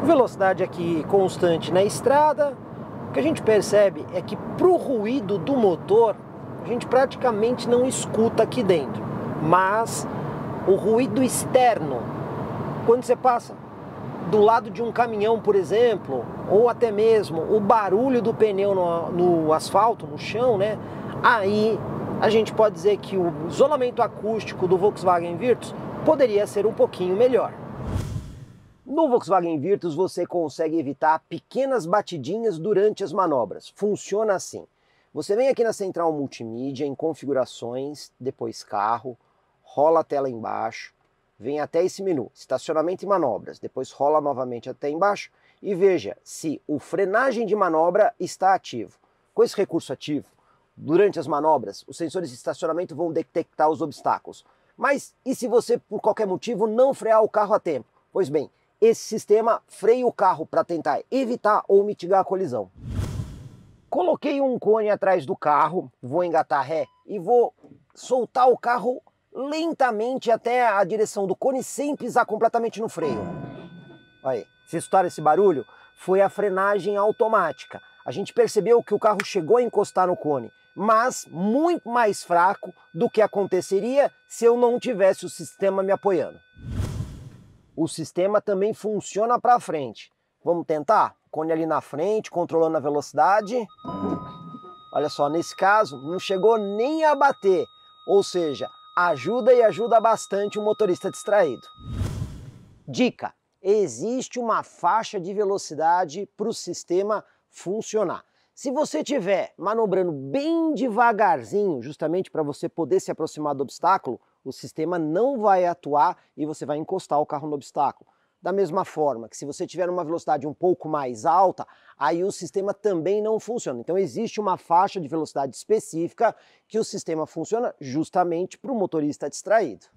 [SPEAKER 2] Velocidade aqui constante na estrada. O que a gente percebe é que para o ruído do motor, a gente praticamente não escuta aqui dentro. Mas o ruído externo, quando você passa do lado de um caminhão, por exemplo, ou até mesmo o barulho do pneu no asfalto, no chão, né? Aí a gente pode dizer que o isolamento acústico do Volkswagen Virtus poderia ser um pouquinho melhor. No Volkswagen Virtus você consegue evitar pequenas batidinhas durante as manobras. Funciona assim. Você vem aqui na central multimídia, em configurações, depois carro, rola a tela embaixo, vem até esse menu, estacionamento e manobras, depois rola novamente até embaixo e veja se o frenagem de manobra está ativo. Com esse recurso ativo, durante as manobras, os sensores de estacionamento vão detectar os obstáculos. Mas e se você, por qualquer motivo, não frear o carro a tempo? Pois bem, esse sistema freia o carro para tentar evitar ou mitigar a colisão. Coloquei um cone atrás do carro, vou engatar ré e vou soltar o carro lentamente até a direção do cone sem pisar completamente no freio. Aí, se escutar esse barulho, foi a frenagem automática. A gente percebeu que o carro chegou a encostar no cone, mas muito mais fraco do que aconteceria se eu não tivesse o sistema me apoiando. O sistema também funciona para frente. Vamos tentar? Cone ali na frente, controlando a velocidade. Olha só, nesse caso, não chegou nem a bater. Ou seja, ajuda e ajuda bastante o motorista distraído. Dica: existe uma faixa de velocidade para o sistema funcionar. Se você estiver manobrando bem devagarzinho, justamente para você poder se aproximar do obstáculo, o sistema não vai atuar e você vai encostar o carro no obstáculo. Da mesma forma que se você tiver uma velocidade um pouco mais alta, aí o sistema também não funciona. Então existe uma faixa de velocidade específica que o sistema funciona justamente para o motorista distraído.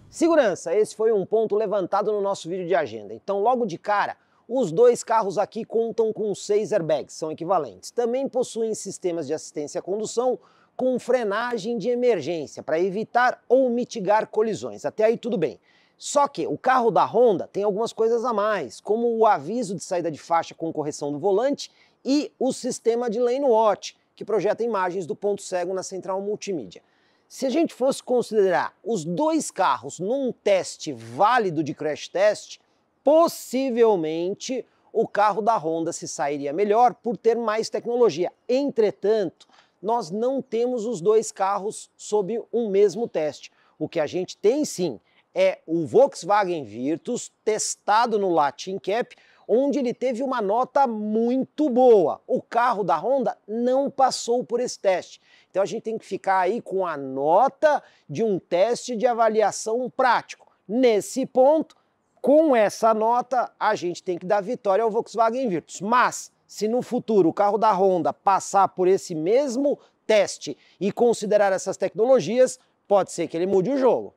[SPEAKER 2] Segurança, esse foi um ponto levantado no nosso vídeo de agenda. Então logo de cara, os dois carros aqui contam com 6 airbags, são equivalentes. Também possuem sistemas de assistência à condução com frenagem de emergência para evitar ou mitigar colisões. Até aí tudo bem. Só que o carro da Honda tem algumas coisas a mais, como o aviso de saída de faixa com correção do volante e o sistema de Lane Watch, que projeta imagens do ponto cego na central multimídia. Se a gente fosse considerar os dois carros num teste válido de crash test, possivelmente o carro da Honda se sairia melhor por ter mais tecnologia. Entretanto, nós não temos os dois carros sob um mesmo teste. O que a gente tem sim é o Volkswagen Virtus testado no Latin Cap, onde ele teve uma nota muito boa. O carro da Honda não passou por esse teste. Então a gente tem que ficar aí com a nota de um teste de avaliação prático. Nesse ponto, com essa nota, a gente tem que dar vitória ao Volkswagen Virtus. Mas, se no futuro o carro da Honda passar por esse mesmo teste e considerar essas tecnologias, pode ser que ele mude o jogo.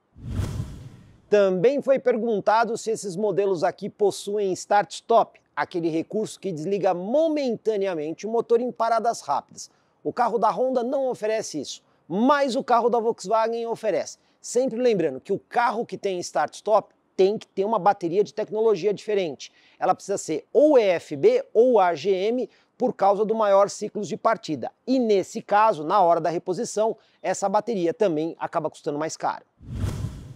[SPEAKER 2] Também foi perguntado se esses modelos aqui possuem Start-Stop, aquele recurso que desliga momentaneamente o motor em paradas rápidas. O carro da Honda não oferece isso, mas o carro da Volkswagen oferece. Sempre lembrando que o carro que tem Start-Stop tem que ter uma bateria de tecnologia diferente. Ela precisa ser ou EFB ou AGM por causa do maior ciclo de partida. E nesse caso, na hora da reposição, essa bateria também acaba custando mais caro.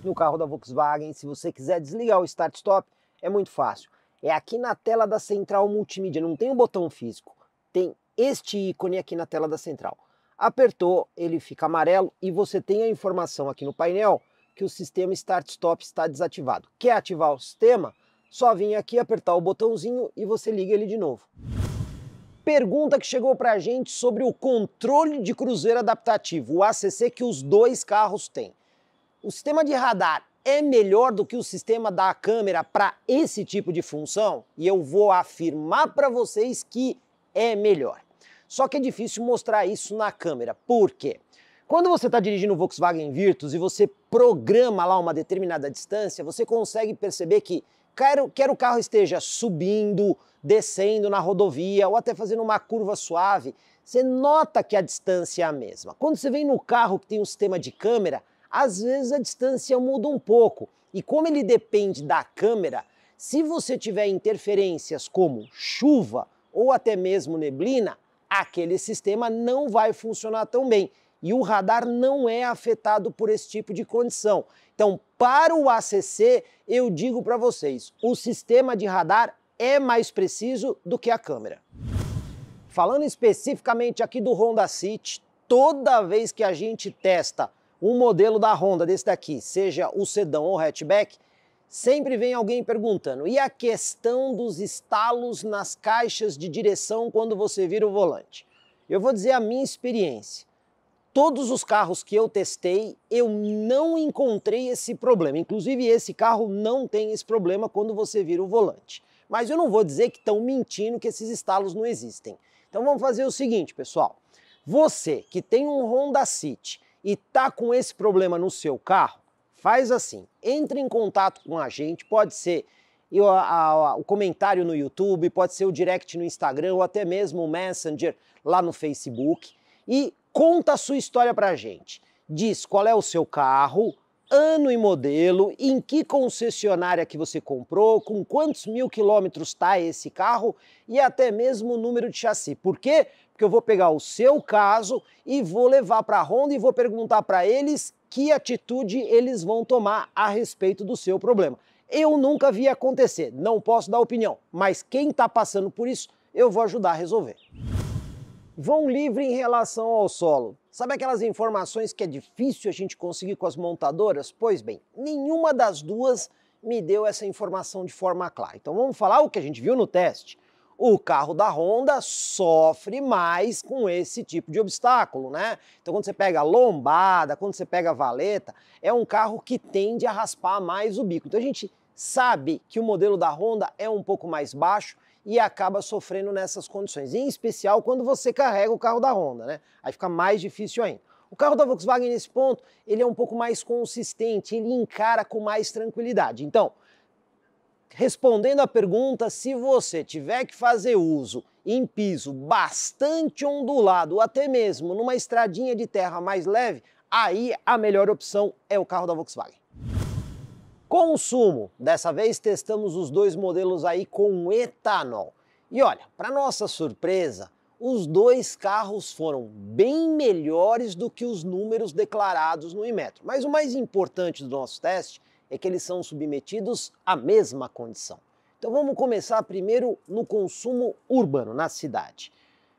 [SPEAKER 2] No carro da Volkswagen, se você quiser desligar o Start-Stop, é muito fácil. É aqui na tela da central multimídia, não tem um botão físico. Tem este ícone aqui na tela da central. Apertou, ele fica amarelo e você tem a informação aqui no painel que o sistema Start-Stop está desativado. Quer ativar o sistema? Só vir aqui, apertar o botãozinho e você liga ele de novo. Pergunta que chegou pra gente sobre o controle de cruzeiro adaptativo, o ACC que os dois carros têm. O sistema de radar é melhor do que o sistema da câmera para esse tipo de função? E eu vou afirmar para vocês que é melhor. Só que é difícil mostrar isso na câmera. Por quê? Quando você está dirigindo o Volkswagen Virtus e você programa lá uma determinada distância, você consegue perceber que quer o carro esteja subindo, descendo na rodovia ou até fazendo uma curva suave, você nota que a distância é a mesma. Quando você vem no carro que tem um sistema de câmera, às vezes a distância muda um pouco. E como ele depende da câmera, se você tiver interferências como chuva ou até mesmo neblina, aquele sistema não vai funcionar tão bem. E o radar não é afetado por esse tipo de condição. Então, para o ACC, eu digo para vocês, o sistema de radar é mais preciso do que a câmera. Falando especificamente aqui do Honda City, toda vez que a gente testa um modelo da Honda desse daqui, seja o sedã ou o hatchback, sempre vem alguém perguntando, e a questão dos estalos nas caixas de direção quando você vira o volante? Eu vou dizer a minha experiência. Todos os carros que eu testei, eu não encontrei esse problema. Inclusive, esse carro não tem esse problema quando você vira o volante. Mas eu não vou dizer que estão mentindo que esses estalos não existem. Então vamos fazer o seguinte, pessoal. Você que tem um Honda City e está com esse problema no seu carro, faz assim, entre em contato com a gente, pode ser o comentário no YouTube, pode ser o direct no Instagram ou até mesmo o Messenger lá no Facebook e conta a sua história pra gente. Diz qual é o seu carro, ano e modelo, em que concessionária que você comprou, com quantos mil quilômetros está esse carro e até mesmo o número de chassi. Por quê? Porque eu vou pegar o seu caso e vou levar para a Honda e vou perguntar para eles que atitude eles vão tomar a respeito do seu problema. Eu nunca vi acontecer, não posso dar opinião, mas quem está passando por isso, eu vou ajudar a resolver. Vão livre em relação ao solo. Sabe aquelas informações que é difícil a gente conseguir com as montadoras? Pois bem, nenhuma das duas me deu essa informação de forma clara. Então vamos falar o que a gente viu no teste. O carro da Honda sofre mais com esse tipo de obstáculo, né? Então quando você pega lombada, quando você pega valeta, é um carro que tende a raspar mais o bico. Então a gente sabe que o modelo da Honda é um pouco mais baixo e acaba sofrendo nessas condições, em especial quando você carrega o carro da Honda, né? Aí fica mais difícil ainda. O carro da Volkswagen nesse ponto, ele é um pouco mais consistente, ele encara com mais tranquilidade. Então, respondendo à pergunta, se você tiver que fazer uso em piso bastante ondulado, ou até mesmo numa estradinha de terra mais leve, aí a melhor opção é o carro da Volkswagen. Consumo. Dessa vez testamos os dois modelos aí com etanol. E olha, para nossa surpresa, os dois carros foram bem melhores do que os números declarados no Inmetro. Mas o mais importante do nosso teste é que eles são submetidos à mesma condição. Então vamos começar primeiro no consumo urbano, na cidade.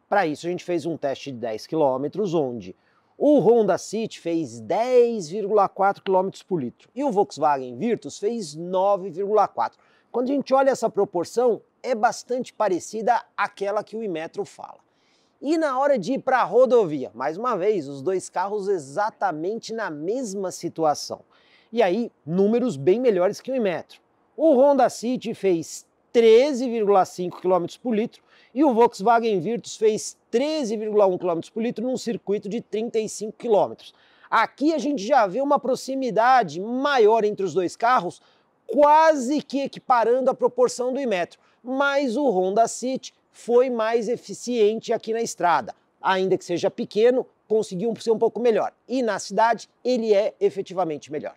[SPEAKER 2] Para isso a gente fez um teste de 10 km, onde o Honda City fez 10,4 km por litro e o Volkswagen Virtus fez 9,4. Quando a gente olha essa proporção, é bastante parecida àquela que o Inmetro fala. E na hora de ir para a rodovia, mais uma vez, os dois carros exatamente na mesma situação. E aí, números bem melhores que o Inmetro. O Honda City fez 13,5 km por litro e o Volkswagen Virtus fez 13,1 km por litro num circuito de 35 km. Aqui a gente já vê uma proximidade maior entre os dois carros, quase que equiparando a proporção do Inmetro. Mas o Honda City foi mais eficiente aqui na estrada. Ainda que seja pequeno, conseguiu ser um pouco melhor. E na cidade, ele é efetivamente melhor.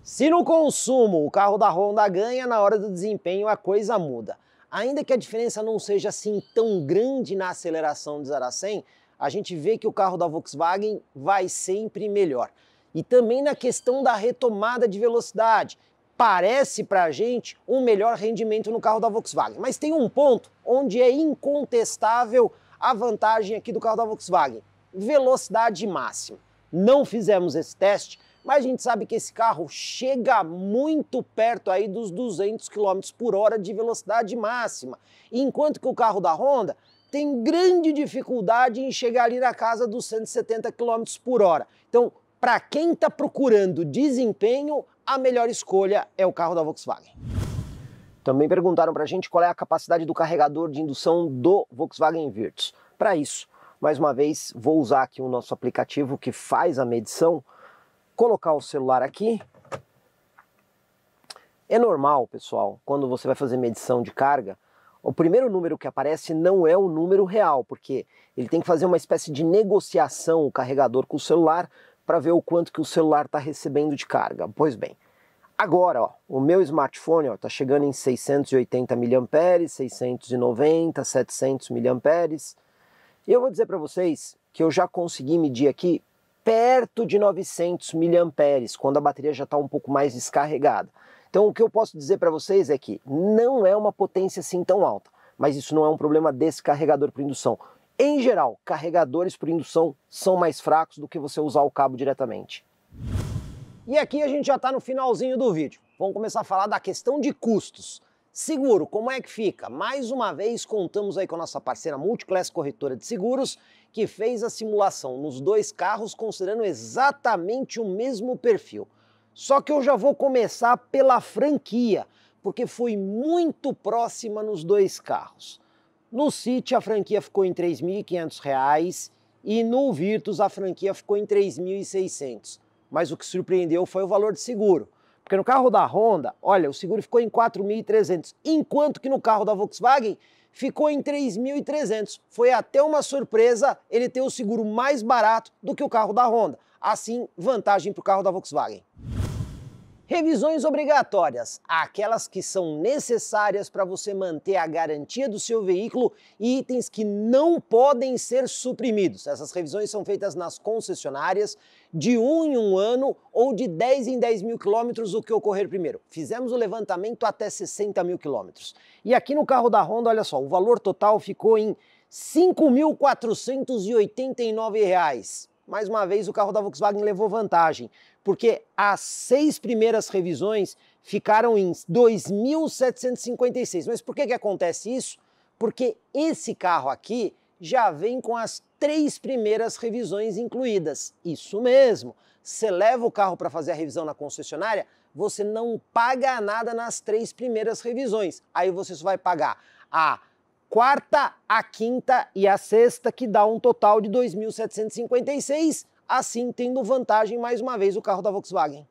[SPEAKER 2] Se no consumo o carro da Honda ganha, na hora do desempenho a coisa muda. Ainda que a diferença não seja assim tão grande na aceleração de 0 a 100, a gente vê que o carro da Volkswagen vai sempre melhor. E também na questão da retomada de velocidade. Parece pra gente um melhor rendimento no carro da Volkswagen. Mas tem um ponto onde é incontestável a vantagem aqui do carro da Volkswagen. Velocidade máxima. Não fizemos esse teste, mas a gente sabe que esse carro chega muito perto aí dos 200 km por hora de velocidade máxima, enquanto que o carro da Honda tem grande dificuldade em chegar ali na casa dos 170 km por hora. Então, para quem está procurando desempenho, a melhor escolha é o carro da Volkswagen. Também perguntaram para a gente qual é a capacidade do carregador de indução do Volkswagen Virtus. Para isso, mais uma vez, vou usar aqui o nosso aplicativo que faz a medição, colocar o celular aqui. É normal, pessoal, quando você vai fazer medição de carga, o primeiro número que aparece não é o número real, porque ele tem que fazer uma espécie de negociação, o carregador com o celular, para ver o quanto que o celular está recebendo de carga. Pois bem, agora, ó, o meu smartphone está chegando em 680 mAh, 690, 700 mAh, e eu vou dizer para vocês que eu já consegui medir aqui perto de 900 mAh, quando a bateria já está um pouco mais descarregada. Então o que eu posso dizer para vocês é que não é uma potência assim tão alta, mas isso não é um problema desse carregador por indução. Em geral, carregadores por indução são mais fracos do que você usar o cabo diretamente. E aqui a gente já está no finalzinho do vídeo. Vamos começar a falar da questão de custos. Seguro, como é que fica? Mais uma vez contamos aí com a nossa parceira Multiclass Corretora de Seguros, que fez a simulação nos dois carros considerando exatamente o mesmo perfil. Só que eu já vou começar pela franquia, porque foi muito próxima nos dois carros. No City a franquia ficou em R$ 3.500 e no Virtus a franquia ficou em R$ 3.600. Mas o que surpreendeu foi o valor de seguro. Porque no carro da Honda, olha, o seguro ficou em R$ 4.300, enquanto que no carro da Volkswagen ficou em R$ 3.300. Foi até uma surpresa ele ter o seguro mais barato do que o carro da Honda. Assim, vantagem para o carro da Volkswagen. Revisões obrigatórias, aquelas que são necessárias para você manter a garantia do seu veículo e itens que não podem ser suprimidos. Essas revisões são feitas nas concessionárias de 1 em 1 ano ou de 10 em 10 mil quilômetros, o que ocorrer primeiro. Fizemos o levantamento até 60 mil quilômetros. E aqui no carro da Honda, olha só, o valor total ficou em R$ 5.489. Mais uma vez, o carro da Volkswagen levou vantagem, porque as 6 primeiras revisões ficaram em 2.756. Mas por que acontece isso? Porque esse carro aqui já vem com as 3 primeiras revisões incluídas. Isso mesmo, você leva o carro para fazer a revisão na concessionária, você não paga nada nas 3 primeiras revisões. Aí você só vai pagar a quarta, a quinta e a sexta, que dá um total de 2.756, assim tendo vantagem mais uma vez o carro da Volkswagen.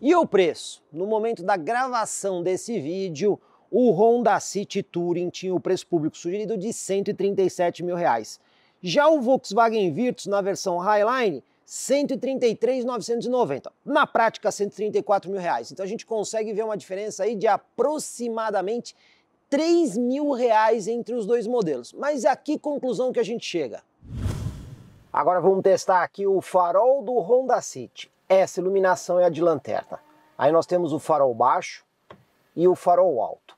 [SPEAKER 2] E o preço? No momento da gravação desse vídeo, o Honda City Touring tinha o preço público sugerido de R$ 137 mil. Já o Volkswagen Virtus na versão Highline, R$ 133.990. Na prática, R$ 134 mil. Então a gente consegue ver uma diferença aí de aproximadamente R$ 3 mil entre os dois modelos. Mas é a que conclusão que a gente chega? Agora vamos testar aqui o farol do Honda City. Essa iluminação é a de lanterna. Aí nós temos o farol baixo e o farol alto.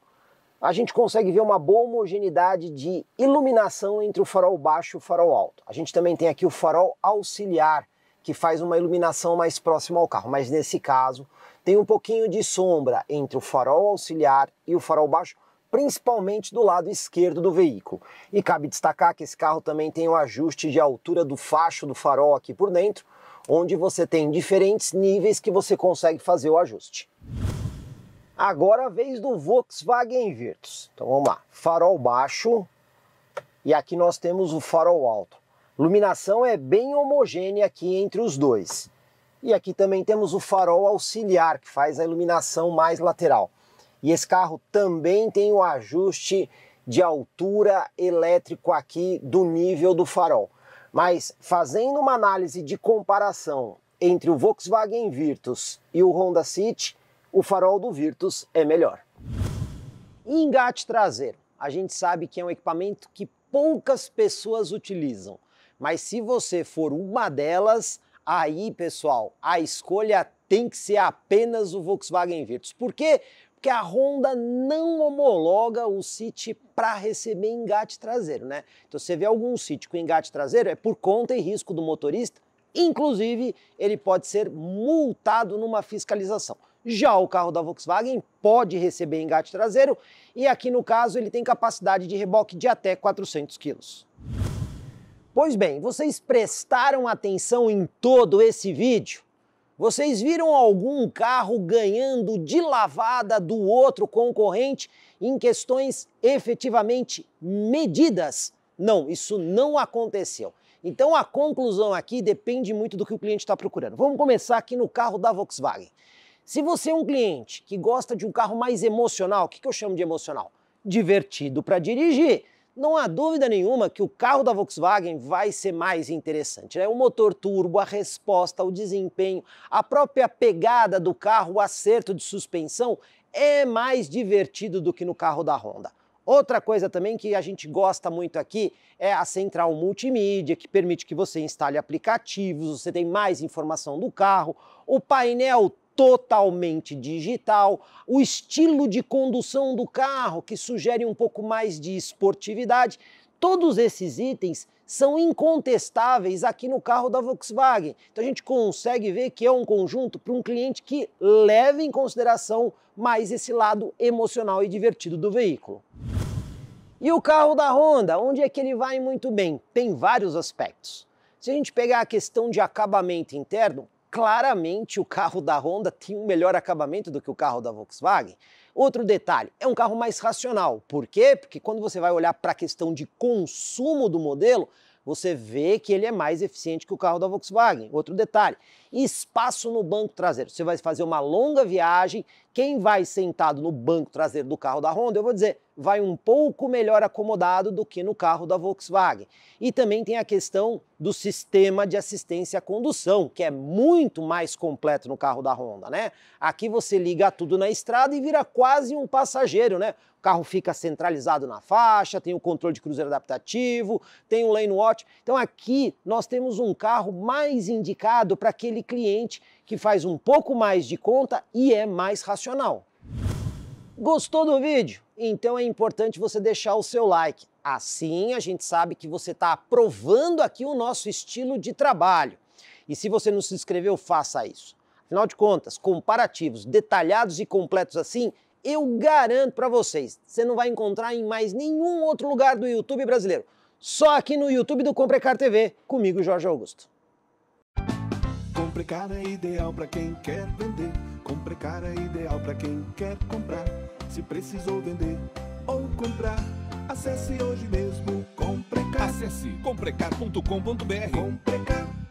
[SPEAKER 2] A gente consegue ver uma boa homogeneidade de iluminação entre o farol baixo e o farol alto. A gente também tem aqui o farol auxiliar, que faz uma iluminação mais próxima ao carro. Mas nesse caso, tem um pouquinho de sombra entre o farol auxiliar e o farol baixo, principalmente do lado esquerdo do veículo. E cabe destacar que esse carro também tem um ajuste de altura do facho do farol aqui por dentro, onde você tem diferentes níveis que você consegue fazer o ajuste. Agora a vez do Volkswagen Virtus. Então vamos lá, farol baixo e aqui nós temos o farol alto. Iluminação é bem homogênea aqui entre os dois. E aqui também temos o farol auxiliar, que faz a iluminação mais lateral. E esse carro também tem o ajuste de altura elétrico aqui do nível do farol. Mas fazendo uma análise de comparação entre o Volkswagen Virtus e o Honda City, o farol do Virtus é melhor. Engate traseiro. A gente sabe que é um equipamento que poucas pessoas utilizam. Mas se você for uma delas, aí, pessoal, a escolha tem que ser apenas o Volkswagen Virtus. Por quê? Porque a Honda não homologa o City para receber engate traseiro, né? Então você vê algum City com engate traseiro, é por conta e risco do motorista, inclusive ele pode ser multado numa fiscalização. Já o carro da Volkswagen pode receber engate traseiro e aqui no caso ele tem capacidade de reboque de até 400 kg. Pois bem, vocês prestaram atenção em todo esse vídeo? Vocês viram algum carro ganhando de lavada do outro concorrente em questões efetivamente medidas? Não, isso não aconteceu. Então a conclusão aqui depende muito do que o cliente está procurando. Vamos começar aqui no carro da Volkswagen. Se você é um cliente que gosta de um carro mais emocional, o que eu chamo de emocional? Divertido para dirigir. Não há dúvida nenhuma que o carro da Volkswagen vai ser mais interessante, né? O motor turbo, a resposta, o desempenho, a própria pegada do carro, o acerto de suspensão é mais divertido do que no carro da Honda. Outra coisa também que a gente gosta muito aqui é a central multimídia, que permite que você instale aplicativos, você tem mais informação do carro, o painel totalmente digital, o estilo de condução do carro, que sugere um pouco mais de esportividade. Todos esses itens são incontestáveis aqui no carro da Volkswagen. Então a gente consegue ver que é um conjunto para um cliente que leva em consideração mais esse lado emocional e divertido do veículo. E o carro da Honda, onde é que ele vai muito bem? Tem vários aspectos. Se a gente pegar a questão de acabamento interno, claramente o carro da Honda tem um melhor acabamento do que o carro da Volkswagen. Outro detalhe, é um carro mais racional. Por quê? Porque quando você vai olhar para a questão de consumo do modelo, você vê que ele é mais eficiente que o carro da Volkswagen. Outro detalhe, espaço no banco traseiro. Você vai fazer uma longa viagem, quem vai sentado no banco traseiro do carro da Honda, eu vou dizer, vai um pouco melhor acomodado do que no carro da Volkswagen. E também tem a questão do sistema de assistência à condução, que é muito mais completo no carro da Honda, né? Aqui você liga tudo na estrada e vira quase um passageiro, né? O carro fica centralizado na faixa, tem o controle de cruzeiro adaptativo, tem o Lane Watch. Então aqui nós temos um carro mais indicado para aquele cliente que faz um pouco mais de conta e é mais racional. Gostou do vídeo? Então é importante você deixar o seu like. Assim a gente sabe que você está aprovando aqui o nosso estilo de trabalho. E se você não se inscreveu, faça isso. Afinal de contas, comparativos detalhados e completos assim, eu garanto para vocês, você não vai encontrar em mais nenhum outro lugar do YouTube brasileiro. Só aqui no YouTube do Comprecar TV, comigo, Jorge Augusto.
[SPEAKER 3] Comprecar é ideal para quem quer vender. Comprecar é ideal para quem quer comprar. Se precisou vender ou comprar, acesse hoje mesmo Comprecar.
[SPEAKER 4] Acesse comprecar.com.br.
[SPEAKER 3] Comprecar.